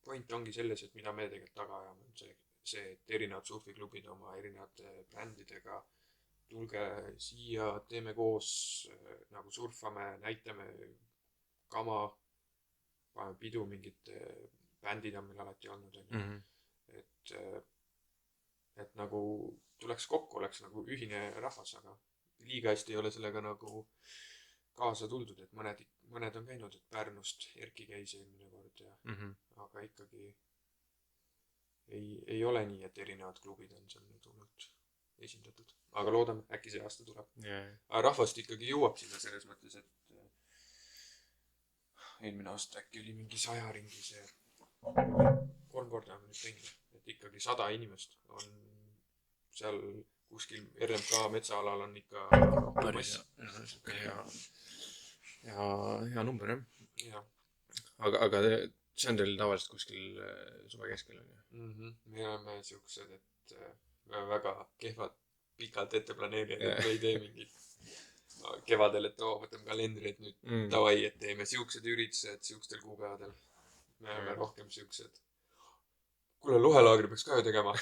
point ongi selles, et mida me tegelikult taga ajame, on see, et erinevad surfiklubid oma erinevate brändidega tulge siia, teeme koos, nagu surfame, näitame kama, paneme pidu, mingid bändid on meil alati olnud, et nagu tuleks kokku, oleks nagu ühine rahvas, aga liiga hästi ei ole sellega nagu kaasa tuldud, et mõned on käinud, et Pärnust Erki käis eelmine kord ja aga ikkagi ei ole nii, et erinevad klubid on seal tulnud esindatud. Aga loodame, äkki see aasta tuleb. Aga rahvast ikkagi jõuab sinna selles mõttes, et eelmine aasta äkki oli mingi 100 ringi see 3 korda on nüüd teinud, et ikkagi 100 inimest on seal kuskil RMK metsaalal on ikka
päris hea number, jah. Aga see on teil tavaliselt kuskil suve keskel, on ju?
Me oleme siuksed, et me väga kehvad pikalt ette planeerijad, et me ei tee mingit kevadel, et võtame kalendri, et nüüd tavai, et teeme siuksed üritused siukstel kuupäevadel. Me oleme rohkem siuksed. Kuule, lohelaagri peaks ka ju tegema.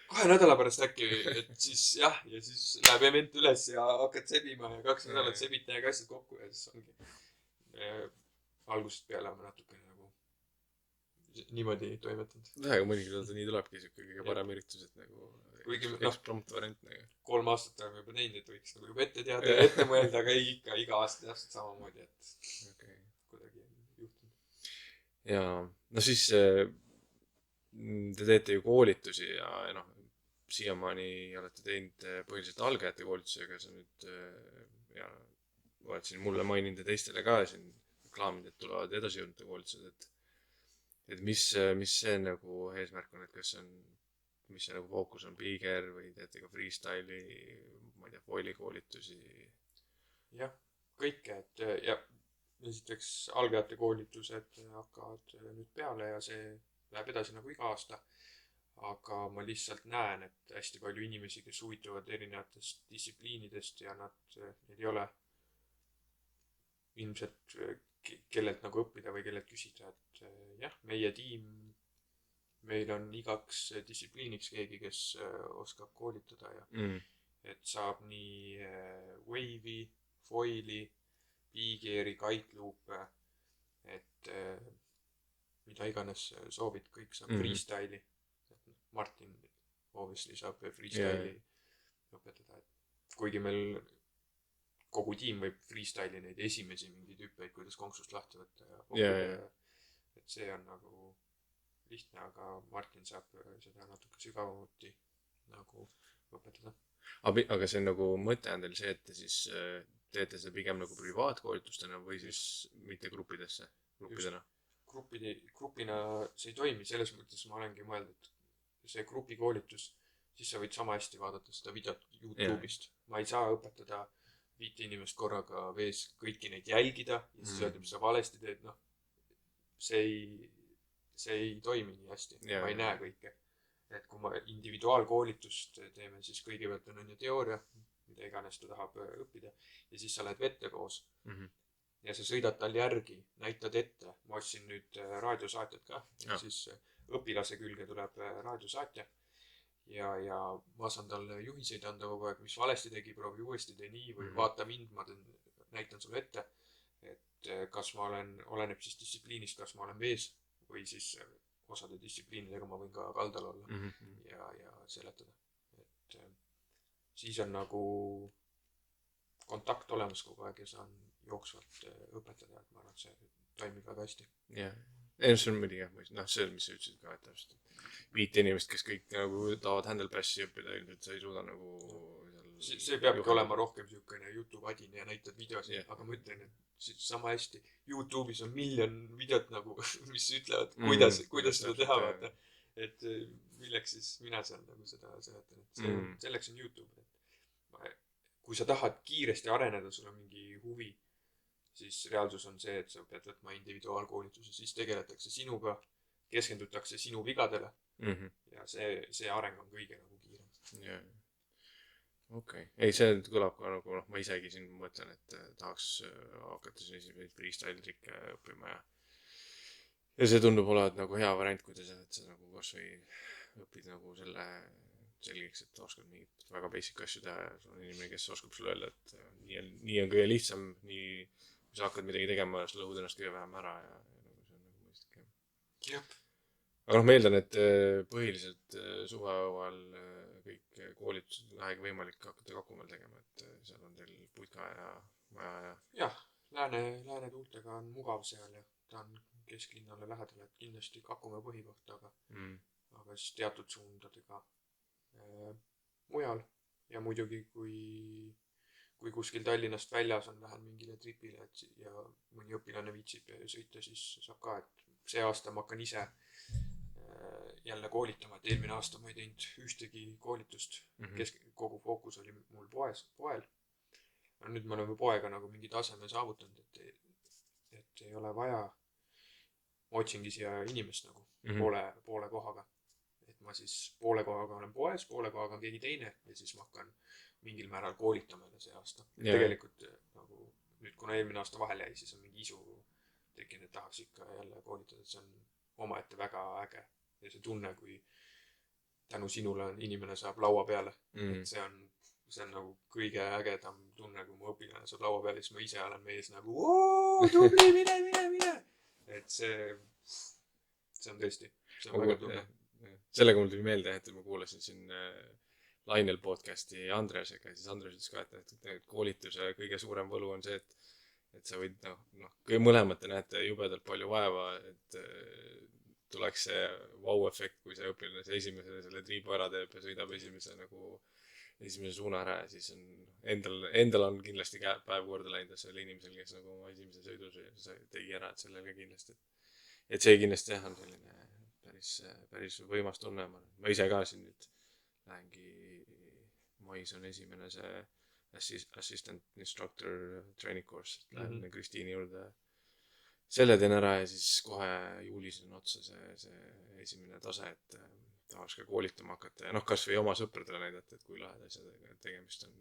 2 nädala pärast äkki, et siis jah, ja siis läheb event üles ja hakkad sebima ja 2 nädalat sebita ja asjad kokku ja siis ongi algusest peale on natuke nagu niimoodi toimetanud.
Aga mõnikord nii tulebki siuke kõige parem üritus, et nagu eksprompt variant nagu.
3 aastat oleme juba teinud, et võiks nagu juba ette teada ja ette mõelda, aga ei ikka iga aasta täpselt samamoodi, et kuidagi juhtunud.
Ja no siis te teete ju koolitusi ja noh, siiamaani olete teinud põhiliselt algajate koolitusi, aga sa nüüd ja oled siin mulle maininud ja teistele ka siin reklaamid, et tulevad edasi jõudnud koolitused, et mis see nagu eesmärk on, et kas on, mis see nagu fookus on, Bigger või teete ka freestyle'i, ma ei tea, foili koolitusi?
Jah, kõike, et ja esiteks algajate koolitused hakkavad nüüd peale ja see läheb edasi nagu iga aasta. Aga ma lihtsalt näen, et hästi palju inimesi, kes huvituvad erinevatest distsipliinidest ja need ei ole ilmselt kellelt nagu õppida või kellelt küsida, et jah, meie tiim, meil on igaks distsipliiniks keegi, kes oskab koolitada ja et saab nii wave'i, foili, Bigeri, kiteloop'e, et mida iganes soovid, kõik saab freestyle'i. Martin obviously saab freestyle'i õpetada, et kuigi meil kogu tiim võib freestyle'i neid esimesi mingeid hüppeid, kuidas konksust lahti võtta ja kokkuda, et see on nagu lihtne, aga Martin saab seda natuke sügavamuti nagu õpetada.
Aga see on nagu mõte on teil see, et te siis teete seda pigem nagu privaatkoolitustena või siis mitte gruppidena?
Grupina see ei toimi, selles mõttes ma olengi mõeldud, see grupikoolitus, siis sa võid sama hästi vaadata seda videot YouTube'ist. Ma ei saa õpetada 5 inimest korraga vees kõiki neid jälgida ja siis öelda, mis sa valesti teed, noh, see ei toimi nii hästi, ma ei näe kõike. Et kui ma individuaalkoolitust teeme, siis kõigepealt on ju teooria, mida iganes ta tahab õppida ja siis sa lähed vette koos ja sa sõidad tal järgi, näitad ette. Ma ostsin nüüd raadiosaatjad ka ja siis õpilase külge tuleb raadiosaatja ja ma saan talle juhiseid anda kogu aeg, mis valesti tegi, proovi uuesti tee nii või vaata mind, ma näitan sulle ette, et kas ma oleneb siis distsipliinist, kas ma olen vees või siis osade distsipliinidega ma võin ka kaldal olla ja seletada. Et siis on nagu kontakt olemas kogu aeg ja saan jooksvalt õpetada, et ma arvan, et see toimib väga hästi.
Jah. Ei, see on muidugi jah, see on, mis sa ütlesid ka, et täpselt 5 inimest, kes kõik nagu tahavad handlepassi õppida, ilmselt sa ei suuda nagu
see peabki olema rohkem siukene YouTube-adin ja näitad videosid, aga ma ütlen, et sama hästi YouTube'is on miljon videot nagu, mis ütlevad, kuidas seda teha, vaata. Et milleks siis mina seal nagu seda seletan, et selleks on YouTube. Kui sa tahad kiiresti areneda, sul on mingi huvi, siis reaalsus on see, et sa pead võtma individuaalkoolituse, siis tegeletakse sinuga, keskendutakse sinu vigadele
Mhm.
ja see areng on kõige nagu kiirem.
Jaa. Okei. Ei, see kõlab ka nagu, noh, ma isegi siin mõtlen, et tahaks hakata siin esimesed freestyle trikke õppima ja see tundub olevat nagu hea variant, kuidas sa nagu kas või õpid nagu selle selgeks, et oskad mingit väga basic asju teha ja sul on inimene, kes oskab sulle öelda, et nii on kõige lihtsam, nii kui sa hakkad midagi tegema, sa lõhud ennast kõige vähem ära ja nagu see on nagu mõistlik.
Jah.
Aga noh, ma eeldan, et põhiliselt suveajal kõik koolitused on vähegi võimalik hakata Kakumäel tegema, et seal on teil putka ja maja ja...
Jah, lääne tuultega on mugav seal ja ta on kesklinnale lähedal, et kindlasti Kakumäe põhikoht, aga siis teatud suundadega mujal ja muidugi kui kuskil Tallinnast väljas on lähen mingile tripile ja mõni õpilane viitsib sõita, siis saab ka, et see aasta ma hakkan ise jälle koolitama, et eelmine aasta ma ei teinud ühtegi koolitust, kogu fookus oli mul poel. Nüüd ma olen poega nagu mingi taseme saavutanud, et ei ole vaja, ma otsingi siia inimest nagu poole kohaga. Et ma siis poole kohaga olen poes, poole kohaga on keegi teine ja siis ma hakkan mingil määral koolitama see aasta. Tegelikult nagu nüüd, kuna eelmine aasta vahel jäi, siis on mingi isu tekkinud, et tahaks ikka jälle koolitada, et see on omaette väga äge. Ja see tunne, kui tänu sinule on inimene saab laua peale, et see on nagu kõige ägedam tunne, kui mu õpilane saab laua peale, siis ma ise olen mees nagu tubli, mine! Et see on tõesti, see on väga tunne.
Sellega mul tuli meelde, et ma kuulasin siin Lainel podcasti Andresega ja siis Andres ütles ka, et koolituse kõige suurem võlu on see, et sa võid, mõlemad te näete jubedalt palju vaeva, et tuleks see vau-efekt, kui see õpilane see esimese selle triibu ära teeb ja sõidab esimese suuna ära ja siis on endal on kindlasti päev korda läinud ja selle inimesel, kes nagu oma esimese sõidu tegi ära, et sellele kindlasti, et see kindlasti jah, on selline päris võimas tunne. Ma ise ka siin nüüd lähengi, mais on esimene see assistant instructor training course, et lähen Kristiini juurde selle teen ära ja siis kohe juulis on otsa see esimene tase, et tahaks ka koolitama hakata ja kas või oma sõpradele näidata, et kui lahed asjadega tegemist on,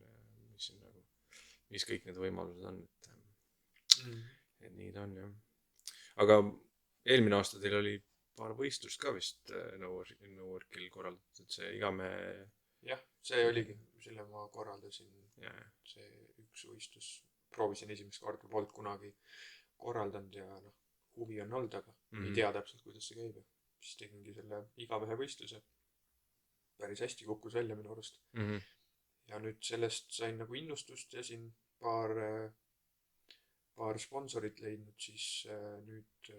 mis kõik need võimalused on, et nii ta on jah. Aga eelmine aasta teil oli paar võistlust ka vist Noworkil korraldatud, see Igamäe...
Jah, see oligi, selle ma korraldasin, see üks võistlus, proovisin esimest korda, polnud kunagi korraldanud ja huvi on olnud, aga ei tea täpselt, kuidas see käib. Siis tegingi selle Igamäe võistluse. Päris hästi kukkus välja minu arust. Ja nüüd sellest sain nagu innustust ja siin paar sponsorit leidnud, siis nüüd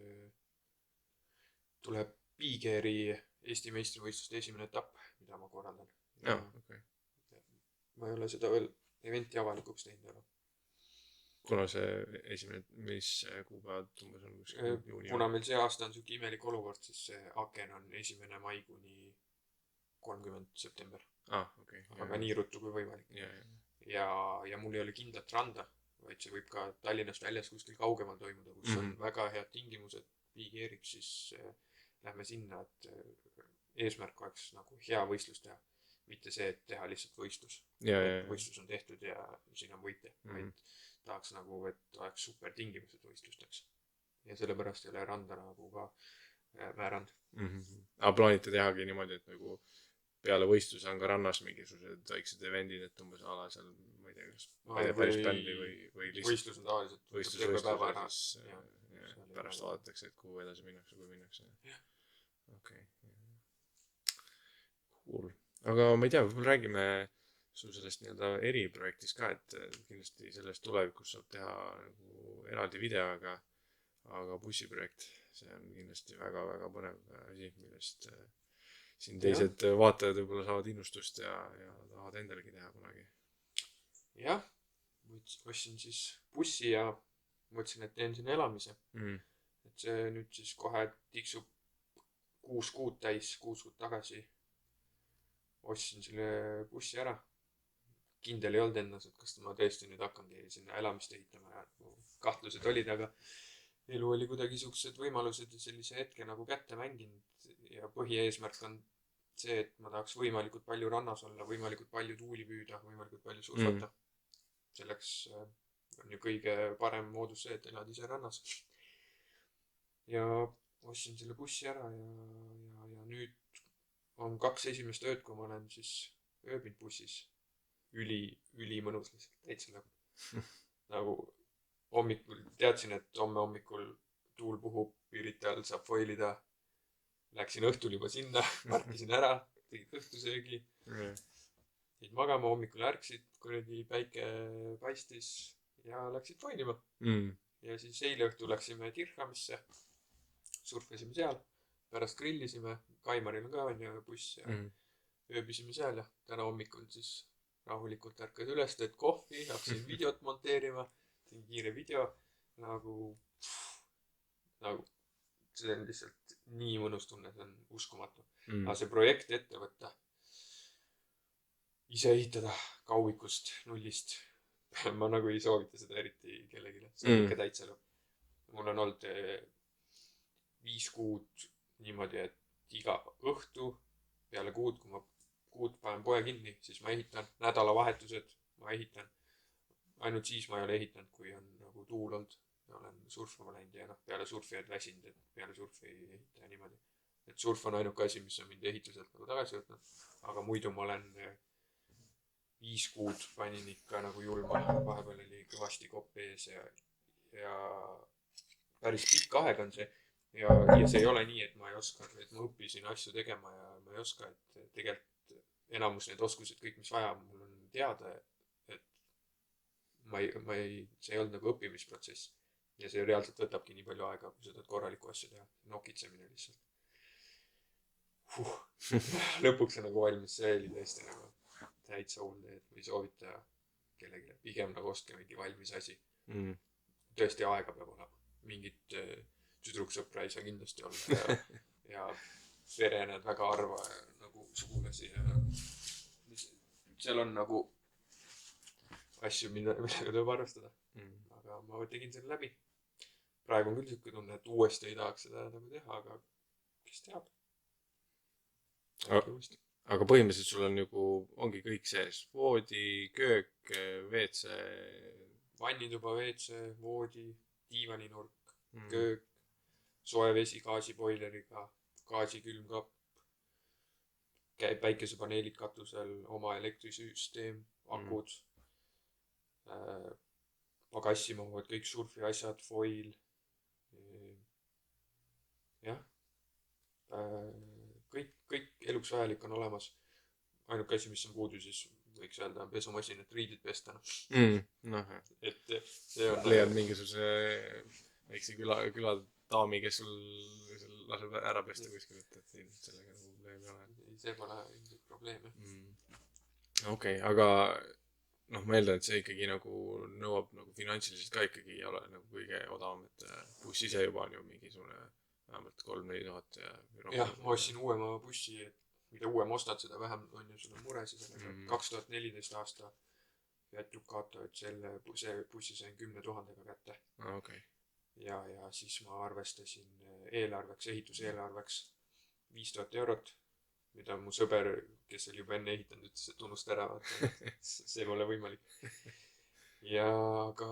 tuleb Bigeri Eesti meistrivõistluste esimene etapp, mida ma korraldan. Ma ei ole seda veel eventi avalikuks teinud, aga
kuna see esimene, mis kuupäevad umbes on juuni?
Kuna meil see aasta on selline imelik olukord, siis see aken on 1. mai kuni 30. september. Aga nii ruttu kui võimalik. Ja mul ei ole kindlat randa, vaid see võib ka Tallinnast väljas kuskil kaugemal toimuda, kus on väga head tingimused Bigerik, siis lähme sinna, et eesmärk oleks nagu hea võistlus teha. Mitte see, et teha lihtsalt võistlus. Võistlus on tehtud ja siin on võite. Vaid tahaks nagu, et oleks super tingimused võistlusteks. Ja sellepärast ei ole randa nagu ka määrand.
Aga plaanite tehagi niimoodi, et nagu peale võistluse on ka rannas mingisugused väiksed evendid, et umbes ala seal, ma ei tea, kas päris bändi või lihtsalt
võistlus on tavaliselt
võistlus pärast vaadatakse, et kuhu edasi minnakse, kui minnakse. Okei. Cool. Aga ma ei tea, võib-olla räägime sul sellest nii-öelda eriprojektist ka, et kindlasti sellest tulevikus saab teha nagu eraldi video, aga bussiprojekt, see on kindlasti väga-väga põnev asi, millest siin teised vaatajad võib-olla saavad innustust ja tahavad endalegi teha kunagi.
Jah, ostsin siis bussi ja mõtlesin, et teen siin elamise. Et see nüüd siis kohe tiksub 6 kuud täis, 6 kuud tagasi ostsin selle bussi ära. Kindel ei olnud endas, et kas ma tõesti nüüd hakkangi sinna elamist ehitama ja kahtlused olid, aga elu oli kuidagi siuksed võimalused ja sellise hetke nagu kätte mänginud ja põhieesmärk on see, et ma tahaks võimalikult palju rannas olla, võimalikult palju tuuli püüda, võimalikult palju surfata. Selleks on ju kõige parem moodus see, et elad ise rannas. Ja ostsin selle bussi ära ja nüüd on 2 esimest ööd, kui ma olen siis ööbinud bussis. Üli mõnus lihtsalt, täitsa nagu hommikul teadsin, et homme hommikul tuul puhub, Pirita all saab foilida. Läksin õhtul juba sinna, parkisin ära, tegid õhtusöögi. Jäid magama, hommikul ärksid, kuradi päike paistis ja läksid foilima. Ja siis eile õhtul läksime Dirhamisse, surfasime seal, pärast grillisime, Kaimaril on ka on ju buss ja ööbisime seal ja täna hommikul siis rahulikult ärkad üles, teed kohvi, hakkasin videot monteerima, tegin kiire video, nagu see on lihtsalt nii mõnus tunne, see on uskumatu. Aga see projekt ette võtta, ise ehitada kauvikust, nullist, ma nagu ei soovita seda eriti kellegile, see on ikka täitsa lõpp. Mul on olnud 5 kuud niimoodi, et iga õhtu peale kuud, kui ma kuud panen poe kinni, siis ma ehitan, nädalavahetused ma ehitan. Ainult siis ma ei ole ehitanud, kui on nagu tuul olnud ja olen surfama läinud ja peale surfi oled väsinud, et peale surfi ei ehita ja niimoodi. Et surf on ainuke asi, mis on mind ehituselt nagu tagasi võtnud, aga muidu ma olen 5 kuud panin ikka nagu julma, vahepeal oli kõvasti kopp ees ja päris pikk aeg on see ja see ei ole nii, et ma ei oska, et ma õppisin asju tegema ja ma ei oska, et tegelikult enamus need oskused, kõik mis vaja, mul on teada, et see ei olnud nagu õppimisprotsess ja see reaalselt võtabki nii palju aega, kui sa tahad korralikku asja teha, nokitsemine lihtsalt. Lõpuks on nagu valmis, see oli tõesti nagu täitsa hull, et ma ei soovita kellelegi, pigem nagu ostke mingi valmis asi. Tõesti aega peab olema, mingit tüdruksõpra ei saa kindlasti olla ja verened väga harva nagu sugulasi ja seal on nagu asju, millega tuleb arvestada. Aga ma tegin selle läbi. Praegu on küll siuke tunne, et uuesti ei tahaks seda nagu teha, aga kes teab.
Aga põhimõtteliselt sul on nagu, ongi kõik sees. Voodi, köök, WC.
Vannituba, WC, voodi, diivaninurk, köök, soe vesi gaasiboileriga, gaasikülmkapp, käib päikesepaneelid katusel, oma elektrisüsteem, akud, pagassimahuvad, kõik surfi asjad, foil. Jah, kõik eluks vajalik on olemas. Ainuke asi, mis on puudu, siis võiks öelda pesumasin, et riidid pesta. Et see on...
Leiad mingisuguse väikse küladaami, kes sul laseb ära pesta kuskil, et sellega probleemi ei ole.
See pole ilmselt probleemi.
Okei, aga ma eeldan, et see ikkagi nagu nõuab nagu finantsiliselt ka ikkagi ei ole nagu kõige odavam, et buss ise juba on ju mingisugune vähemalt 3-4 tuhat ja...
Jah, ma ostsin uuema bussi, et mida uuem ostad, seda vähem on ju sul on mure, siis 2014 aasta Fiat Ducato, et see bussi sain 10 000 kätte.
Okay.
Ja siis ma arvestasin ehituseelarveks 5000 eurot, mida mu sõber, kes oli juba enne ehitanud, ütles, et unust ära, see pole võimalik. Ja ka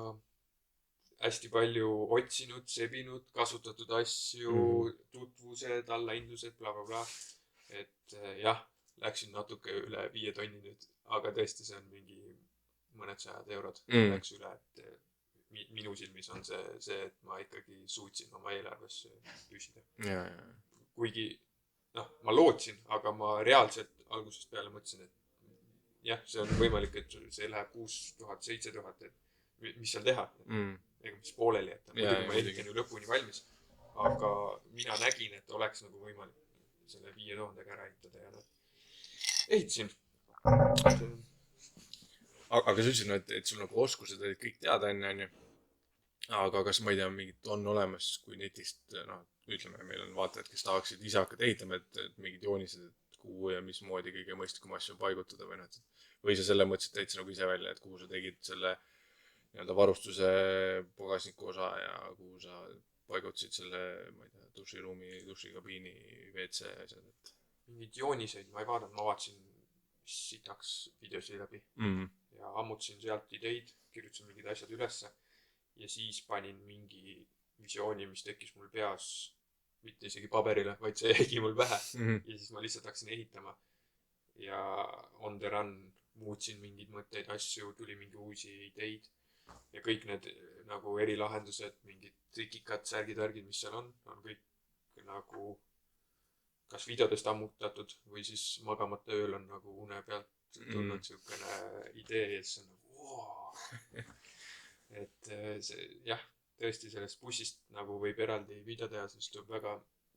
hästi palju otsinud, sebinud, kasutatud asju, tutvused, allahindlused, blablabla. Et jah, läksin natuke üle 5 tonni nüüd, aga tõesti see on mingi mõned 100 eurod läks üle, et minu silmis on see, et ma ikkagi suutsin oma eelarves püsida. Kuigi, ma lootsin, aga ma reaalselt algusest peale mõtlesin, et jah, see on võimalik, et see läheb 6000, 7000, et mis seal teha? Ega mis pooleli, et muidugi ma ehitan ju lõpuni valmis, aga mina nägin, et oleks nagu võimalik selle 5000 ära ehitada ja ehitasin.
Aga sa ütlesid, et sul nagu oskused olid kõik teada enne, aga kas ma ei tea, mingid on olemas, kui netist, ütleme, meil on vaatajad, kes tahaksid ise hakata ehitama, et mingid joonised, et kuhu ja mismoodi kõige mõistlikum asju paigutada või sa selle mõtlesid täitsa nagu ise välja, et kuhu sa tegid selle nii-öelda varustuse pagasniku osa ja kuhu sa paigutasid selle, ma ei tea, duširuumi, dušikabiini, WC asjad, et
Mingid jooniseid ma ei vaadanud, ma vaatasin sitaks videosi läbi ja ammutasin sealt ideid, kirjutasin mingid asjad ülesse ja siis panin mingi visiooni, mis tekkis mul peas, mitte isegi paberile, vaid see jäigi mul pähe ja siis ma lihtsalt hakkasin ehitama ja on the run muutsin mingeid mõtteid, asju, tuli mingi uusi ideid ja kõik need nagu erilahendused, mingid trikikad, särgid, värgid, mis seal on kõik nagu kas videodest ammutatud või siis magamata ööl on nagu une pealt tulnud siukene idee ja siis on nagu wow. Et see jah, tõesti sellest bussist nagu võib eraldi video teha, sest tuleb väga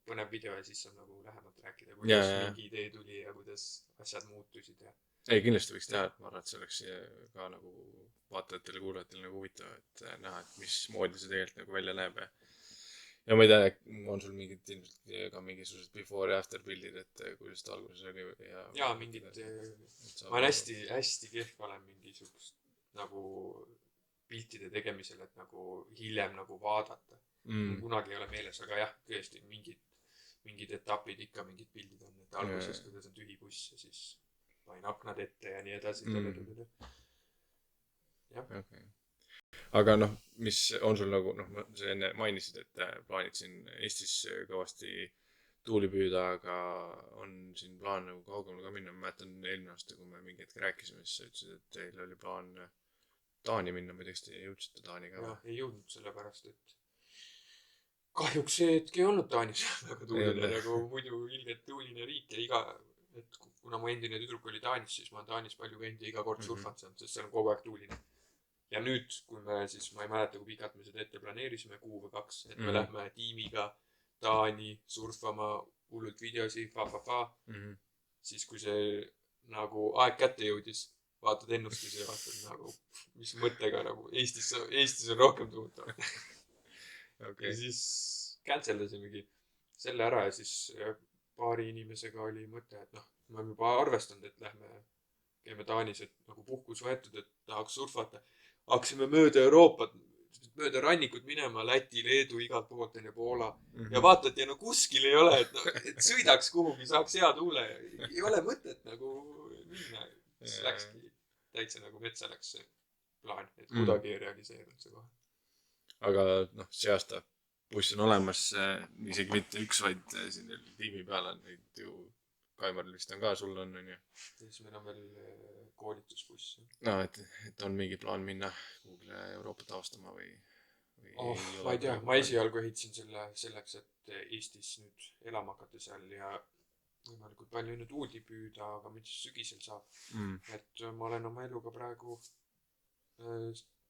põnev video ja siis saab nagu lähemalt rääkida, kuidas mingi idee tuli ja kuidas asjad muutusid ja
ei, kindlasti võiks teha, et ma arvan, et see oleks ka nagu vaatajatele, kuulajatele nagu huvitav, et näha, et mismoodi see tegelikult nagu välja näeb ja ma ei tea, on sul mingid ilmselt ka mingisugused before ja after pildid, et kuidas ta alguses oli
ja mingid ma olen hästi kehv olen mingisugust nagu piltide tegemisel, et nagu hiljem nagu vaadata kunagi ei ole meeles, aga jah, tõesti mingid etapid ikka mingid pildid on, et alguses kuidas on tühi buss ja siis panin aknad ette ja nii edasi jah
okay. Aga noh, mis on sul nagu, noh, sa enne mainisid, et plaanid siin Eestis kõvasti tuuli püüda, aga on siin plaan nagu kaugemale ka minna. Ma mäletan eelmine aasta, kui me mingi hetk rääkisime, siis sa ütlesid, et teil oli plaan Taani minna, ma ei tea, kas te jõudsite Taani ka?
Jah, ei jõudnud sellepärast, et kahjuks see hetk ei olnud Taanis väga tuuline, nagu muidu ilgelt tuuline riik ja et kuna mu endine tüdruk oli Taanis, siis ma olen Taanis palju käinud ja iga kord surfanud seal, sest seal on kogu aeg tuuline. Ja nüüd, kui me siis, ma ei mäleta, kui pikalt me seda ette planeerisime, 1 või 2, et me lähme tiimiga Taani surfama hullult videosi, siis kui see nagu aeg kätte jõudis, vaatad ennustusi ja vaatad nagu, mis mõttega nagu Eestis on rohkem tuult. Ja siis canceldasimegi selle ära ja siis paari inimesega oli mõte, et noh, ma olen juba arvestanud, et käime Taanis, et nagu puhkus võetud, et tahaks surfata. Hakkasime mööda Euroopat, mööda rannikut minema, Läti, Leedu, igalt poolt enne Poola. Ja vaatad, ja no kuskil ei ole, et sõidaks kuhugi, saaks hea tuule. Ei ole mõtet nagu minna. Siis läkski täitsa nagu metsa läks see plaan, et kuidagi ei realiseerunud see kohe.
Aga noh, see aasta buss on olemas, isegi mitte üks, vaid siin tiimi peal on neid ju Kaimaril vist on ka, sul on ju.
Siis meil on veel koolitusbuss.
No, et on mingi plaan minna Google'e Euroopat avastama või
ma ei tea, ma esialgu ehitasin selleks, et Eestis nüüd elama hakata seal ja võimalikult palju enne tuuldi püüda, aga mis sügisel saab. Et ma olen oma eluga praegu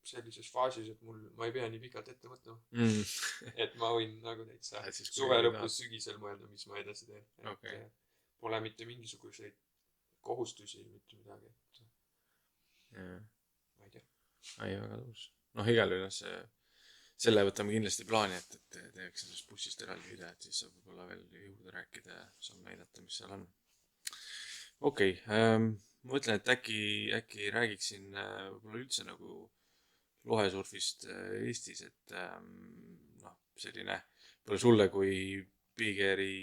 sellises faasis, et ma ei pea nii pikalt ette mõtlema. Et ma võin nagu täitsa suve lõpus sügisel mõelda, mis ma edasi teen.
Okay.
Pole mitte mingisuguseid kohustusi, mitte midagi. Ma ei tea.
Ei, väga tõus. Noh, igal üle selle võtame kindlasti plaani, et teeks sellest bussist eraldi video, et siis saab võib-olla veel juurde rääkida ja saab näidata, mis seal on. Okei, ma mõtlen, et äkki räägiksin võib-olla üldse nagu lohesurfist Eestis, et noh, selline võib-olla sulle kui Big-Airi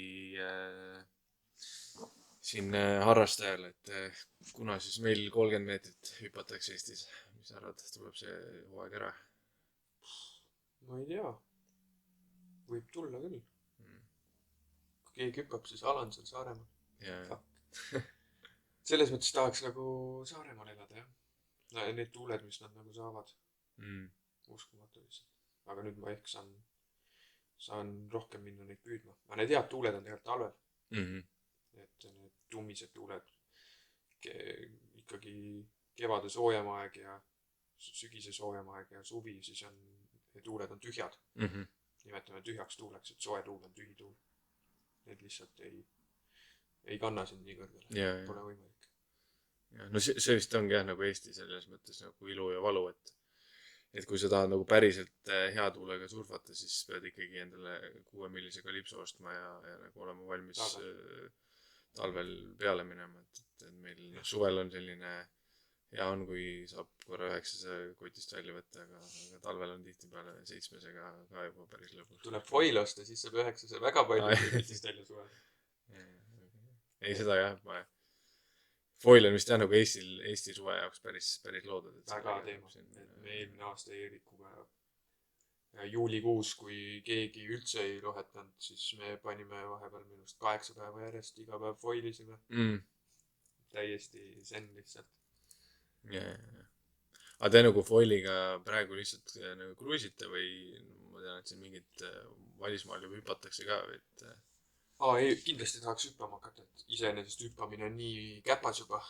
siin harrastajal, et kuna siis meil 30 meetrit hüpatakse Eestis, mis arvad, tuleb see hooaeg ära?
Ma ei tea. Võib tulla küll. Kui keegi hüppab, siis Alan seal Saaremaal. Selles mõttes tahaks nagu Saaremaal elada, jah. Need tuuled, mis nad nagu saavad. Uskumatu lihtsalt. Aga nüüd ma ehk saan rohkem minna neid püüdma. Ma need head tuuled on tegelikult talvel. Et need tummised tuuled ikkagi kevade soojem aeg ja sügise soojem aeg ja suvi, siis need tuuled on tühjad. Nimetame tühjaks tuuleks, et soe tuul on tühi tuul. Need lihtsalt ei kanna sind nii kõrgele. Pole võimalik.
No see vist ongi jah nagu Eesti selles mõttes nagu ilu ja valu, et kui sa tahad nagu päriselt hea tuulega surfata, siis pead ikkagi endale 6-millise kalipso ostma ja nagu olema valmis talvel peale minema, et meil suvel on selline hea on, kui saab korra 9 kotist välja võtta, aga talvel on tihtipeale 7 ka juba päris lõbus.
Tuleb foil osta, siis saab 9 väga palju kotist välja suvel.
Ei, seda jah, foil on vist jah nagu Eesti suve jaoks päris loodud.
Väga teema. Me eelmine aasta Eerikuga juulikuus, kui keegi üldse ei lohetanud, siis me panime vahepeal minust 8 päeva järjest, iga päev foilisime. Täiesti zen lihtsalt.
Aga te nagu foiliga praegu lihtsalt nagu kruisite või ma tean, et siin mingid välismaal juba hüpatakse ka, et...
Ei, kindlasti tahaks hüppama hakata, et iseenesest hüppamine on nii käpas juba,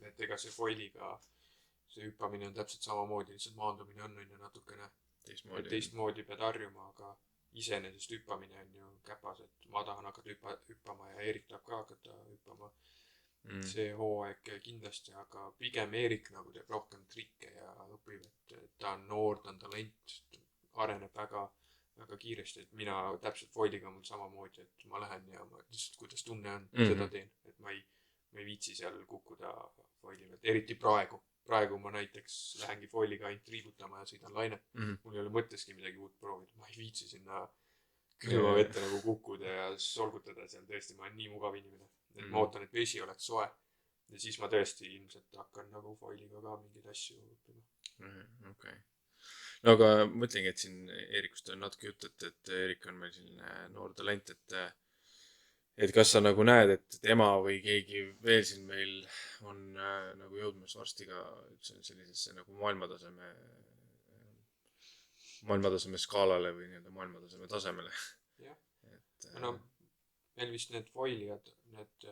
et ega see foiliga, see hüppamine on täpselt samamoodi, lihtsalt maandumine on ju natukene teistmoodi pead harjuma, aga iseenesest hüppamine on ju käpas, et ma tahan hakata hüppama ja Eerik tahab ka hakata hüppama. See hooaeg kindlasti, aga pigem Eerik nagu teeb rohkem trikke ja õpib, et ta on noor, ta on talent, areneb väga kiiresti, et mina täpselt foiliga mul samamoodi, et ma lähen ja ma lihtsalt kuidas tunne on, seda teen, et ma ei viitsi seal kukkuda foilile, et eriti praegu ma näiteks lähengi foiliga ainult triibutama ja sõidan lainet, mul ei ole mõtteski midagi uut proovida, ma ei viitsi sinna külma vette nagu kukkuda ja solgutada seal, tõesti, ma olen nii mugav inimene. Et ma ootan, et vesi oleks soe. Ja siis ma tõesti ilmselt hakkan nagu foiliga ka mingeid asju õppima.
Okay. No aga mõtlengi, et siin Eerikust on natuke jutt, et Eerik on meil selline noor talent, et kas sa nagu näed, et tema või keegi veel siin meil on nagu jõudmas varsti ka sellisesse nagu maailmataseme skaalale või nii-öelda maailmataseme tasemele.
Jah. No, meil vist need foilijad, need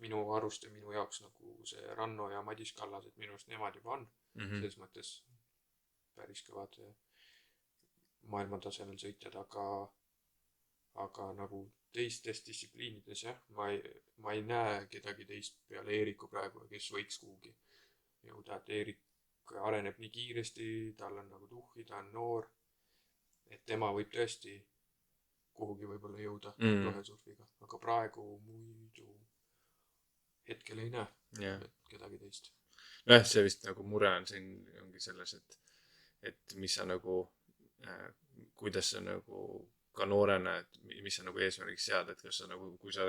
minu arust ja minu jaoks nagu see Ranno ja Madis Kallas, et minu arust nemad juba on. Selles mõttes päris kõvad maailmatasemel sõitjad, aga nagu teistes distsipliinides jah, ma ei näe kedagi teist peale Eeriku praegu, kes võiks kuhugi jõuda, et Eerik areneb nii kiiresti, tal on nagu tuhhi, ta on noor, et tema võib tõesti kuhugi võib-olla jõuda lohesurfiga, aga praegu muidu hetkel ei näe kedagi teist.
Noh, see vist nagu mure on siin ongi selles, et mis sa nagu, kuidas sa nagu ka noorena, et mis sa nagu eesmärgiks sead, et kas sa nagu, kui sa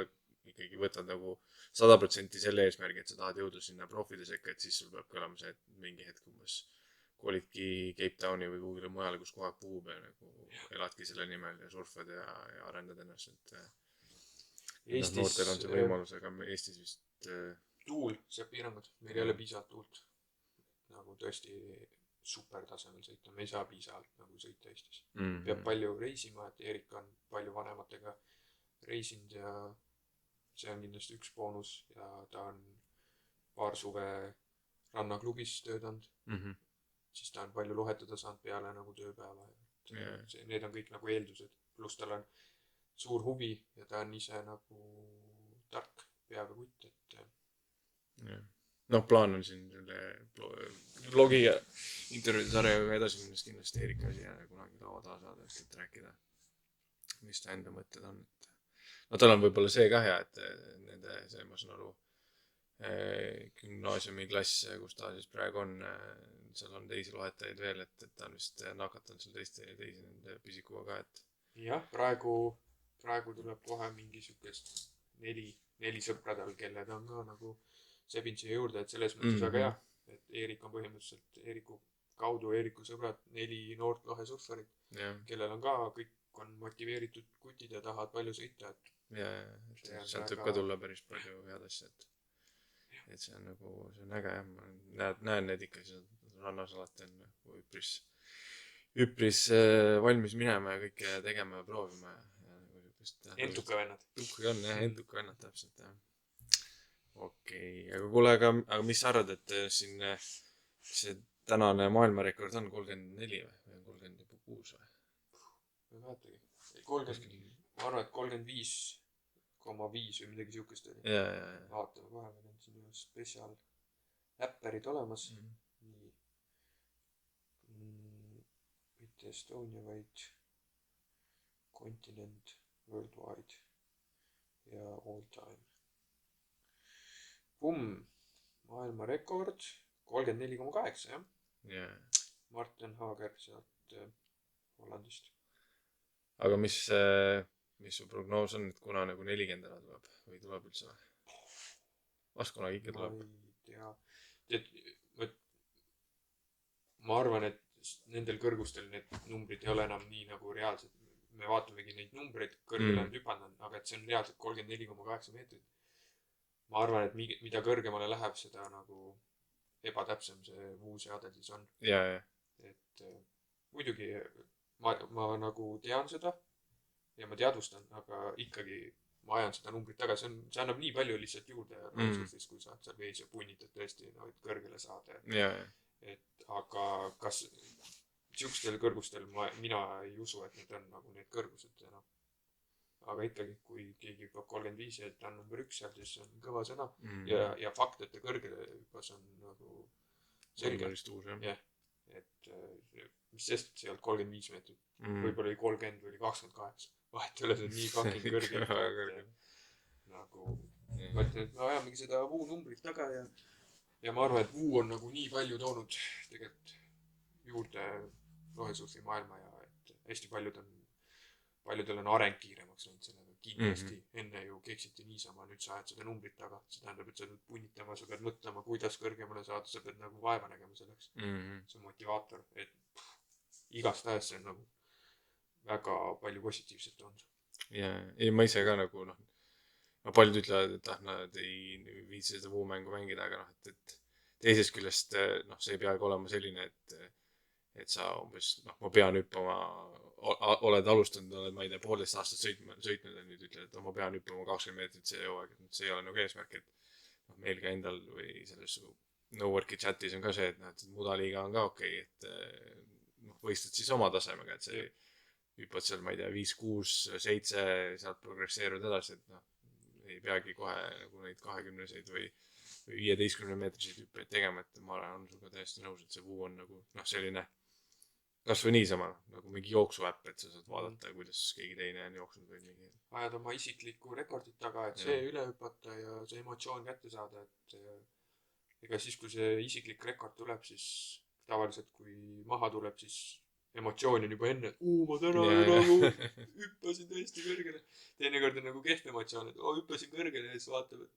ikkagi võtad nagu 100% selle eesmärgi, et sa tahad jõuda sinna profide sekka, et siis sul peab ka olema see, et mingi hetk umbes kolidki Cape Towni või kuhugile mujale, kus kogu aeg puhub ja nagu eladki selle nimel ja surfad ja arendad ennast, et noortel on see võimalus, aga Eestis vist
tuul seab piirangud, meil ei ole piisavalt tuult nagu tõesti supertasemel sõita, me ei saa piisavalt nagu sõita Eestis. Peab palju reisima, et Eerik on palju vanematega reisinud ja see on kindlasti üks boonus ja ta on paar suve rannaklubis töötanud. Siis ta on palju lohetada saanud peale nagu tööpäeva. Need on kõik nagu eeldused. Plus tal on suur huvi ja ta on ise nagu tark peaga kutt, et...
No, plaan on siin blogi ja intervjuude sarjaga edasi minnes kindlasti Eerika siia kunagi laua taha saada, et rääkida, mis ta enda mõtted on. No tal on võib-olla see ka hea, et nende, see ma saan aru, gümnaasiumi klass, kus ta siis praegu on, seal on teisi lohetajaid veel, et ta on vist nakatanud seal teisi nende pisikuga ka, et...
Jah, praegu tuleb kohe mingi sükest 4 sõpradel, kelle ta on ka nagu sebinud siia juurde, et selles mõttes väga hea, et Eerik on põhimõtteliselt Eeriku kaudu, Eeriku sõbrad, 4 noort lohesurfarit, kellel on ka, kõik on motiveeritud kutid ja tahavad palju sõita, et...
Sealt võib ka tulla päris palju head asja, et see on nagu, see on äge, jah, ma näen need ikka rannas alati on üpris valmis minema ja kõike tegema ja proovima.
Entuka vennad.
On jah, entuka vennad täpselt, jah. Okei, aga kuule, aga mis sa arvad, et siin see tänane maailmarekord on 34 või 36 või?
Ma vaatagi. Ma arvan, et 35,5 või midagi siukest oli. Vaatame kohe, meil on siin spetsial läpperid olemas. Mitte Estonia, vaid Continent, Worldwide ja All Time. maailmarekord 34,8 jah.
Yeah.
Martin Hager sealt Hollandist.
Aga mis su prognoos on, et kuna nagu 40 ära tuleb või tuleb üldse või? Vast kunagi ikka tuleb.
Ma ei tea. Ma arvan, et nendel kõrgustel need numbrid ei ole enam nii nagu reaalsed. Me vaatamegi neid numbreid, kõrgele on hüpanud, aga et see on reaalselt 34,8 meetrit. Ma arvan, et mida kõrgemale läheb, seda nagu ebatäpsem see vuuseade siis on.
Ja.
Et muidugi ma nagu tean seda ja ma teadvustan, aga ikkagi ma ajan seda numbrit taga. See annab nii palju lihtsalt juurde rohustustis, kui saad seal vees ja punnitad tõesti kõrgele saada.
Ja.
Et aga kas siukstel kõrgustel mina ei usu, et need on nagu need kõrgused enam. Aga ikkagi, kui keegi hüppab 35 ja ta on number 1 seal, siis on kõva sõna. Ja fakt, et ta kõrgele hüppas on nagu selge.
Jah.
Et mis sest see ei olnud 35 meetrit. Võib-olla oli 30 või oli 28. Vahet üle, see on nii fucking kõrge. Nagu ma ütlen, et me ajamegi seda vuu numbrit taga ja ma arvan, et vuu on nagu nii palju toonud tegelikult juurde rohesurfi maailma ja et hästi paljudel on areng kiiremaks läinud sellega kindlasti. Enne ju keksiti niisama, nüüd sa ajad seda numbrit taga. See tähendab, et sa pead punnitama, sa pead mõtlema, kuidas kõrgemale saada, sa pead nagu vaeva nägema selleks. See on motivaator, et igast ajast see on nagu väga palju positiivselt olnud.
Ja, ei ma ise ka nagu paljud ütlevad, et nad ei viitsi seda vuumängu mängida, aga et teisest küljest see ei peagi olema selline, et sa umbes, ma pean hüppama, oled alustanud, ma ei tea, 1,5 aastat sõitnud ja nüüd ütled, et ma pean hüppama 20 meetrit see jõuag. See ei ole nagu eesmärk, et meil ka endal või selles no work'i chatis on ka see, et mudaliiga on ka okei, et võistled siis oma tasemega, et see hüppad seal, ma ei tea, 5, 6, 7, sealt progresseerud edasi, et ei peagi kohe nagu neid 20-seid või 15 meetriseid hüppeid tegema, et ma olen suga täiesti nõus, et see vuu on nagu selline kas või niisama, nagu mingi jooksuäpp, et sa saad vaadata, kuidas keegi teine on jooksnud või mingi.
Ajad oma isiklikku rekordit taga, et see üle hüpata ja see emotsioon kätte saada, et ega siis, kui see isiklik rekord tuleb, siis tavaliselt, kui maha tuleb, siis emotsioon on juba enne, et ma täna nagu hüppasin tõesti kõrgele. Teinekord on nagu kehv emotsioon, et hüppasin kõrgele ja siis vaatab, et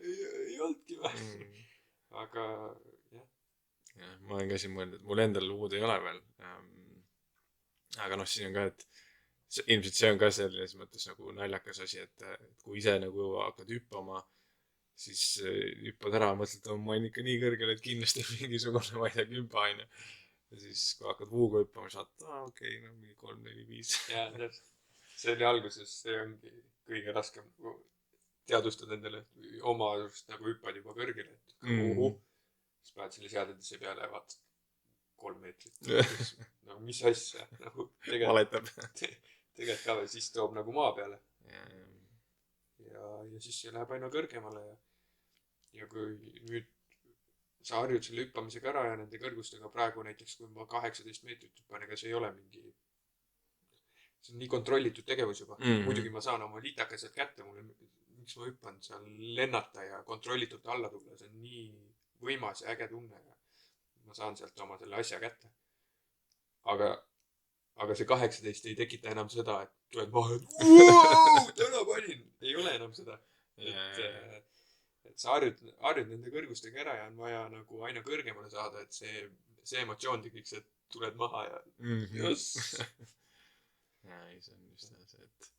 ei olnudki või. Aga jah.
Ma olen ka siin mõelnud, et mul endal luud ei ole veel. Aga siin on ka, et ilmselt see on ka selles mõttes nagu naljakas asi, et kui ise nagu hakkad hüppama, siis hüppad ära, mõtled, ma olen ikka nii kõrgel, et kindlasti mingisugune, ma ei tea, kümpa aine. Ja siis, kui hakkad vuuga hüppama, saad, okei, mingi 3, 4, 5.
Jaa, täpselt. See oli alguses, see ongi kõige raskem teadustada endale oma nagu hüppad juba kõrgele, et siis paned selle seadetesse peale ja vaatad 3 meetrit. Nagu mis asja, nagu tegelikult ka või siis toob nagu maa peale. Ja siis see läheb aina kõrgemale ja kui nüüd sa harjud selle hüppamisega ära ja nende kõrgustega praegu näiteks, kui ma 18 meetrit hüppan, ega see ei ole mingi, see on nii kontrollitud tegevus juba. Muidugi ma saan oma litakesed kätte, miks ma hüppan seal lennata ja kontrollitult alla tulla, see on nii võimas ja äge tunne ja ma saan sealt oma selle asja kätte. Aga see 18 ei tekita enam seda, et tuled maha, et täna panin. Ei ole enam seda. Et sa harjud nende kõrgustega ära ja on vaja nagu aina kõrgemale saada, et see emotsioon tekiks, et tuled maha ja just.
Ja, see on just see, et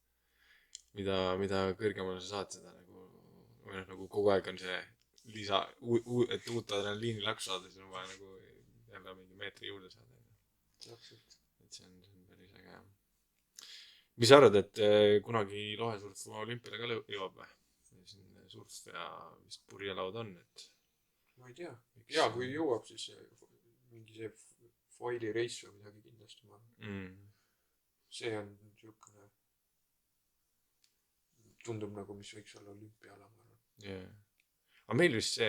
mida kõrgemale sa saad seda nagu kogu aeg on see lisa, et uut adrenaliini laksu saada, siis on vaja nagu jälle mingi meetri juurde saada.
Täpselt.
Et see on päris äge. Mis sa arvad, et kunagi lohesurf olümpiale ka jõuab või? Siin surf ja vist purjelaud on, et
ma ei tea. Jaa, kui jõuab, siis mingi see foili reis või midagi kindlasti ma arvan. See on niisugune tundub nagu, mis võiks olla olümpiala, ma arvan.
Jaa. Aga meil vist see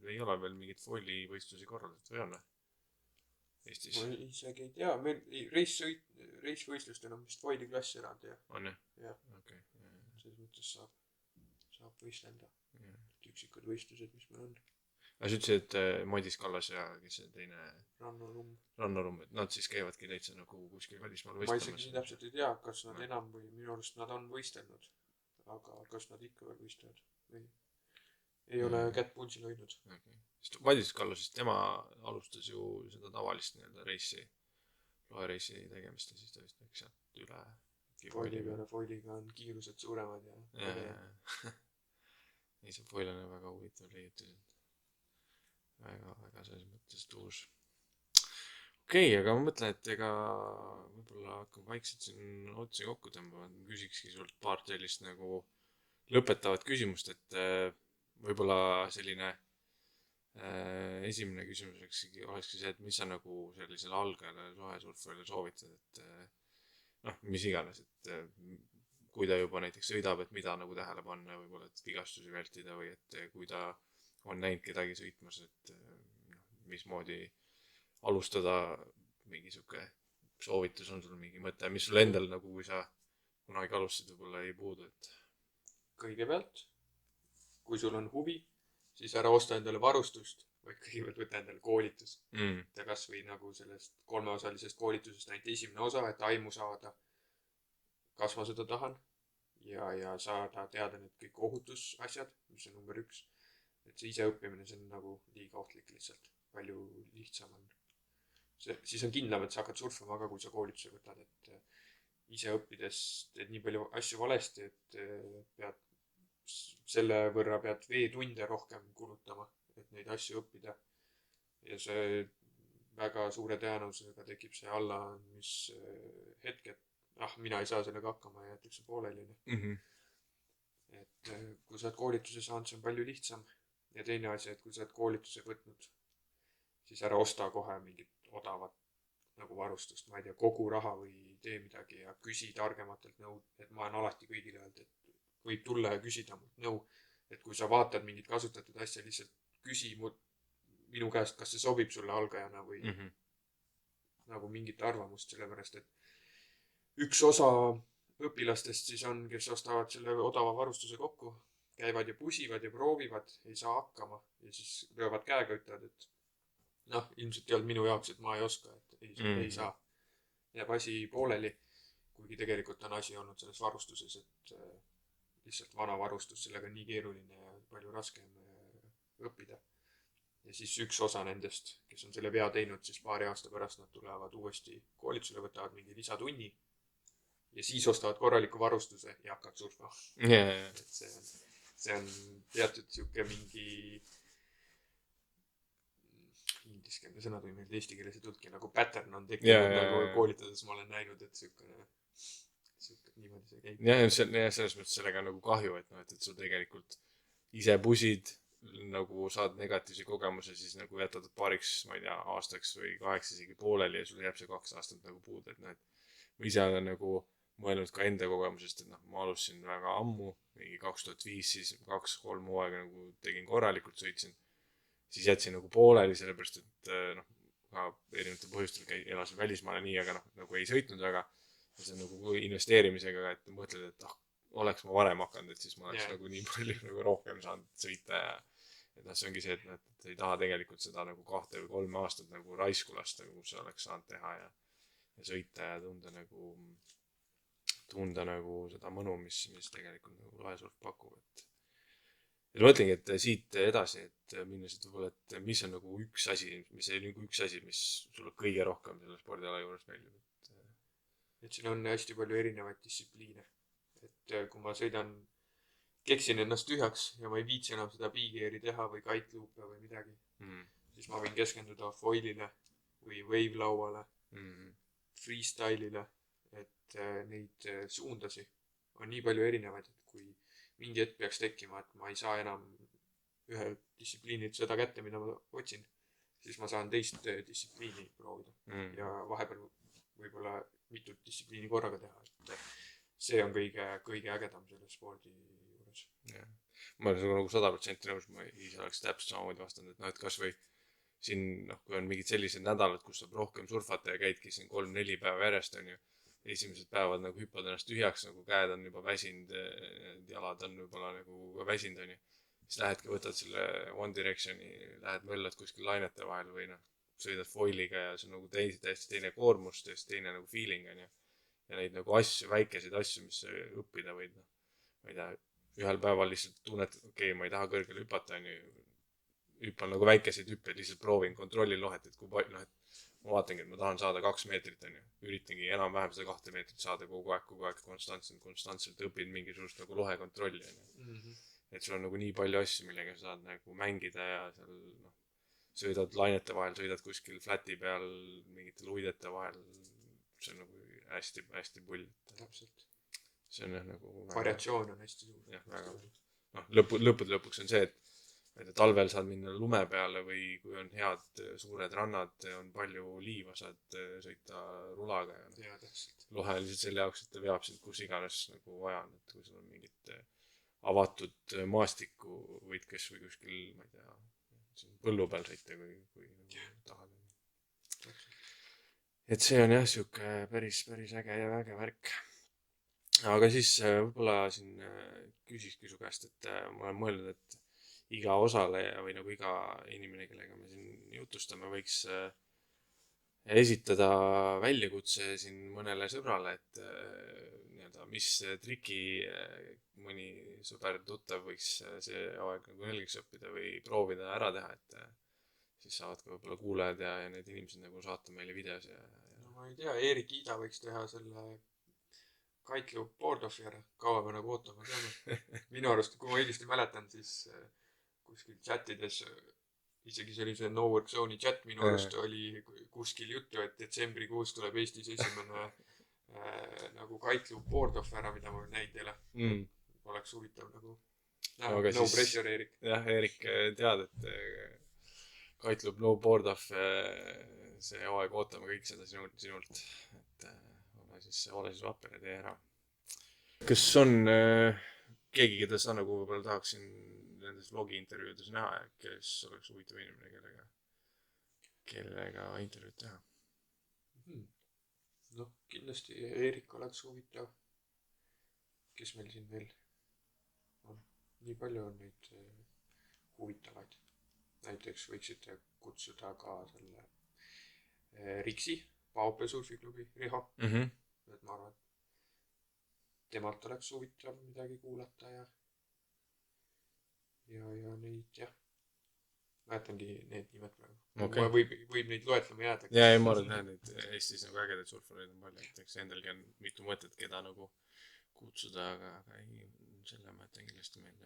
ei ole veel mingit foili võistlusi korraldatud või on? Eestis?
Ma isegi ei tea. Meil reisvõistlustel on vist foili klass eraldi.
On jah?
Jah.
Okay.
Selles mõttes saab võistelda. Üksikud võistlused, mis meil on.
Aga sa ütlesid, et Madis Kallas ja kes see teine
Ranno Rumm,
et nad siis käivadki täitsa nagu kuskil välismaal
ma isegi
võistlemas.
nii täpselt ei tea, kas nad enam või minu arust nad on võistelnud, aga kas nad ikka veel võistlevad või ei ole kätt pulsil hoidnud.
Sest Madis Kallasest tema alustas ju seda tavalist nii-öelda reisi, loereisi tegemist ja siis ta vist läks sealt üle.
Foiliga on kiirused suuremad ja
ei, see foil on väga huvitav leiutis. Väga selles mõttes tuus. Okei, aga ma mõtlen, et ega võib-olla hakkab vaikselt siin otsi kokku tõmbama. Küsikski sult paar sellist nagu lõpetavat küsimust, et võib-olla selline esimene küsimus olekski see, et mis sa nagu sellisele algajale lohesurfajale soovitad, et noh, mis iganes, et kui ta juba näiteks sõidab, et mida nagu tähele panna, võib-olla, et vigastusi vältida või et kui ta on näinud kedagi sõitmas, et mismoodi alustada, mingi siuke soovitus on sul mingi mõte, mis sul endal nagu, kui sa kunagi alustasid, võib-olla ei puudu, et
kõigepealt, kui sul on huvi, siis ära osta endale varustust, vaid kõigepealt võtta endale koolitus. Ja kas või nagu sellest 3-osalisest koolitusest ainult esimene osa, et aimu saada, kas ma seda tahan ja saada teada need kõik ohutusasjad, mis on number 1. Et see iseõppimine, see on nagu liiga ohtlik lihtsalt. Palju lihtsam on. Siis on kindlam, et sa hakkad surfama, aga kui sa koolituse võtad, et ise õppides teed nii palju asju valesti, et pead selle võrra pead veetunde rohkem kulutama, et neid asju õppida. Ja see väga suure tõenäosusega tekib see alla, mis hetk, et mina ei saa sellega hakkama ja jätakse pooleli. Et kui sa oled koolituse saanud, see on palju lihtsam. Ja teine asi, et kui sa oled koolituse võtnud, siis ära osta kohe mingit odavat nagu varustust, ma ei tea, kogu raha või tee midagi ja küsi targematelt nõu, et ma olen alati kõigile öelnud, et võib tulla ja küsida mult nõu, et kui sa vaatad mingit kasutatud asja, lihtsalt küsi minu käest, kas see sobib sulle algajana või nagu mingit arvamust, sellepärast, et üks osa õpilastest siis on, kes ostavad selle odava varustuse kokku, käivad ja pusivad ja proovivad, ei saa hakkama ja siis löövad käega, ütlevad, et ilmselt ei olnud minu jaoks, et ma ei oska, et ei saa. Jääb asi pooleli, kuigi tegelikult on asi olnud selles varustuses, et lihtsalt vana varustus, sellega on nii keeruline ja palju raskem õppida. Ja siis üks osa nendest, kes on selle vea teinud, siis paari aasta pärast nad tulevad uuesti koolitusele, võtavad mingi lisatunni ja siis ostavad korraliku varustuse ja hakkavad surfama. Et see on teatud siuke mingi ingliskeelne sõna tuli meelde, eesti keeles ei tulnudki, nagu pattern on tekkinud nagu koolitades ma olen näinud, et siuke niimoodi see käib.
Ja selles mõttes sellega on nagu kahju, et sul tegelikult ise pusid, nagu saad negatiivse kogemuse, siis nagu jätad paariks, ma ei tea, aastaks või 8 isegi pooleli ja sul jääb see 2 aastat nagu puudu, et ma ise olen nagu mõelnud ka enda kogemusest, et ma alustasin väga ammu, mingi 2005, siis 2-3 hooaega nagu tegin korralikult, sõitsin, siis jätsin nagu pooleli, sellepärast, et ka erinevatel põhjustel elasin välismaale nii, aga nagu ei sõitnud väga. Ja see on nagu investeerimisega, et mõtled, et oleks ma varem hakanud, et siis ma oleks nagu nii palju nagu rohkem saanud sõita ja see ongi see, et ei taha tegelikult seda nagu 2 või 3 aastat nagu raisku lasta, kus sa oleks saanud teha ja sõita ja tunda nagu seda mõnu, mis tegelikult nagu lohesurf pakub. Ja ma mõtlengi, et siit edasi, et minna siit võib-olla, et mis on nagu üks asi, mis sulle kõige rohkem selle spordiala juures meeldib.
Et siin on hästi palju erinevaid distsipliine. Et kui ma sõidan, keksin ennast tühjaks ja ma ei viitsi enam seda big-airi teha või kite-loop'e või midagi, siis ma võin keskenduda foilile või wave-lauale, freestyle'ile, et neid suundasi on nii palju erinevaid, et kui mingi hetk peaks tekkima, et ma ei saa enam ühe distsipliinilt seda kätte, mida ma otsin, siis ma saan teist distsipliini proovida ja vahepeal võib-olla mitut distsipliini korraga teha, et see on kõige ägedam selle spordi juures.
Ma olen nagu 100% nõus, ma ise oleks täpselt samamoodi vastanud, et kas või siin, kui on mingid sellised nädalad, kus saab rohkem surfata ja käidki siin 3-4 päeva järjest, on ju, esimesed päevad nagu hüppad ennast tühjaks, nagu käed on juba väsinud, jalad on võib-olla nagu väsinud, onju. Siis lähedki, võtad selle One Directioni, lähed möllad kuskil lainete vahel või noh, sõidad foiliga ja see on nagu täiesti teine koormus, täiesti teine nagu feeling, onju. Ja neid nagu asju, väikeseid asju, mis õppida võid, noh, ma ei tea, ühel päeval lihtsalt tunned, okei, ma ei taha kõrgele hüpata, onju. Hüppan nagu väikeseid hüppeid, lihtsalt proovin, kontrollin lohet, et kui palju, noh, et ma vaatangi, et ma tahan saada 2 meetrit, onju. Üritangi enam-vähem seda 2 meetrit saada kogu aeg konstantselt õpin mingisugust nagu lohe kontrolli, onju. Et sul on nagu nii palju asju, millega sa saad nagu mängida ja seal, noh, sõidad lainete vahel, sõidad kuskil flati peal, mingite luidete vahel. See on nagu hästi pull.
Täpselt.
See on jah nagu...
Variatsioon on hästi suur.
Jah, väga. Noh, lõppude lõpuks on see, et talvel saad minna lume peale või kui on head suured rannad, on palju liiva, saad sõita rulaga ja
no, täpselt.
Lohe lihtsalt selle jaoks, et ta veab sind kus iganes nagu vaja on, et kui sul on mingit avatud maastikku võid kes või kuskil, ma ei tea, põllu peal sõita, kui tahad. Et see on jah siuke päris äge ja väge värk. Aga siis võib-olla siin küsiski su käest, et ma olen mõelnud, et iga osaleja või nagu iga inimene, kellega me siin jutustame, võiks esitada väljakutse siin mõnele sõbrale, et mis triki mõni sõber tuttav võiks see aeg nagu helgiks õppida või proovida ära teha, et siis saavad ka võib-olla kuulajad ja need inimesed nagu saata meile videos ja...
No ma ei tea, Erik Ida võiks teha selle Kite-Loop board-off'i ära, kaua me nagu ootama peame. Minu arust, kui ma õigesti mäletan, siis kuskil chatides, isegi see oli see No Work Zone'i chat, minu arust oli kuskil juttu, et detsembrikuus tuleb Eestis esimene nagu Kite-Loop board-off ära, mida ma näinud ei ole. Oleks huvitav nagu no siis, pressure, Erik.
Jah, Erik, tead, et Kite-Loop no board-off, see hooaeg ootame kõik seda sinult, et ole siis vapper ja tee ära. Kas on keegi, keda sa nagu võib-olla tahaksin nendes vlogi intervjuudes näha, kes oleks huvitav inimene, kellega intervjuud teha?
Noh, kindlasti Erik oleks huvitav. Kes meil siin veel on? Nii palju on neid huvitavaid. Näiteks võiksite kutsuda ka selle Riksi, Paope surfiklubi, Riho. Et ma arvan, et temalt oleks huvitav midagi kuulata ja neid, jah. Mäletangi need nimed praegu. Okay. Võib neid loetlema jääda.
Ja, ma arvan, et Eestis nagu ägedaid surfareid on palju. Eks endalgi on mitu mõtet, keda nagu kutsuda, aga ei, selle mõte kindlasti meil.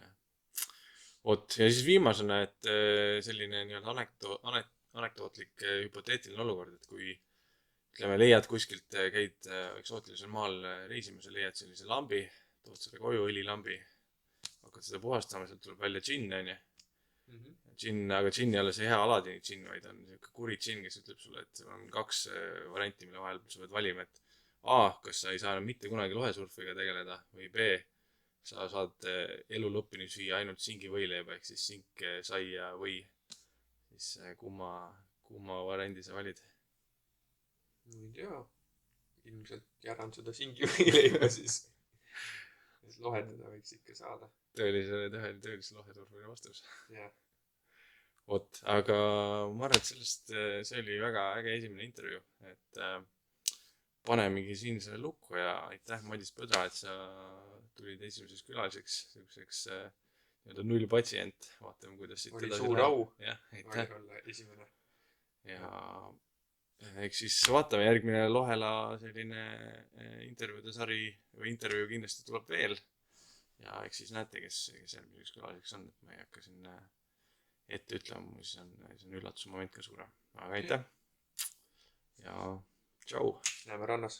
Oot, ja siis viimasena, et selline anekdootlik hüpoteetiline olukord, et kui ütleme, leiad kuskilt, käid eksootilisel maal reisimas ja leiad sellise lambi, tood selle koju, õlilambi, hakkad seda puhastama, sealt tuleb välja džinn, onju. Aga džinn ei ole see hea Aladini džinn, vaid on kuri džinn, kes ütleb sulle, et on 2 varianti, mille vahel sa pead valima, et A, kas sa ei saa mitte kunagi lohesurfiga tegeleda või B, sa saad elu lõppini süüa ainult singivõileiba ehk siis sink, saia või siis kumma variandi sa valid?
Ma ei tea. Ilmselt järan seda singivõileiba siis lohetada võiks ikka saada.
Tõelise loheturfine vastus.
Jah.
Oot, aga ma arvan, et see oli väga äge esimene intervju, et panemegi siin selle lukku ja aitäh, Madis Põdra, et sa tulid esimeseks külaliseks, selliseks null patsient, vaatame, kuidas siit
oli suur au,
olla
esimene.
Ja eks siis vaatame, järgmine Lohela selline intervjuude sari või intervjuu kindlasti tuleb veel ja eks siis näete, kes järgmiseks külaliseks on, et ma ei hakka siin ette ütlema, siis on üllatusmoment ka suurem. Aga aitäh ja tšau!
Näeme rannas!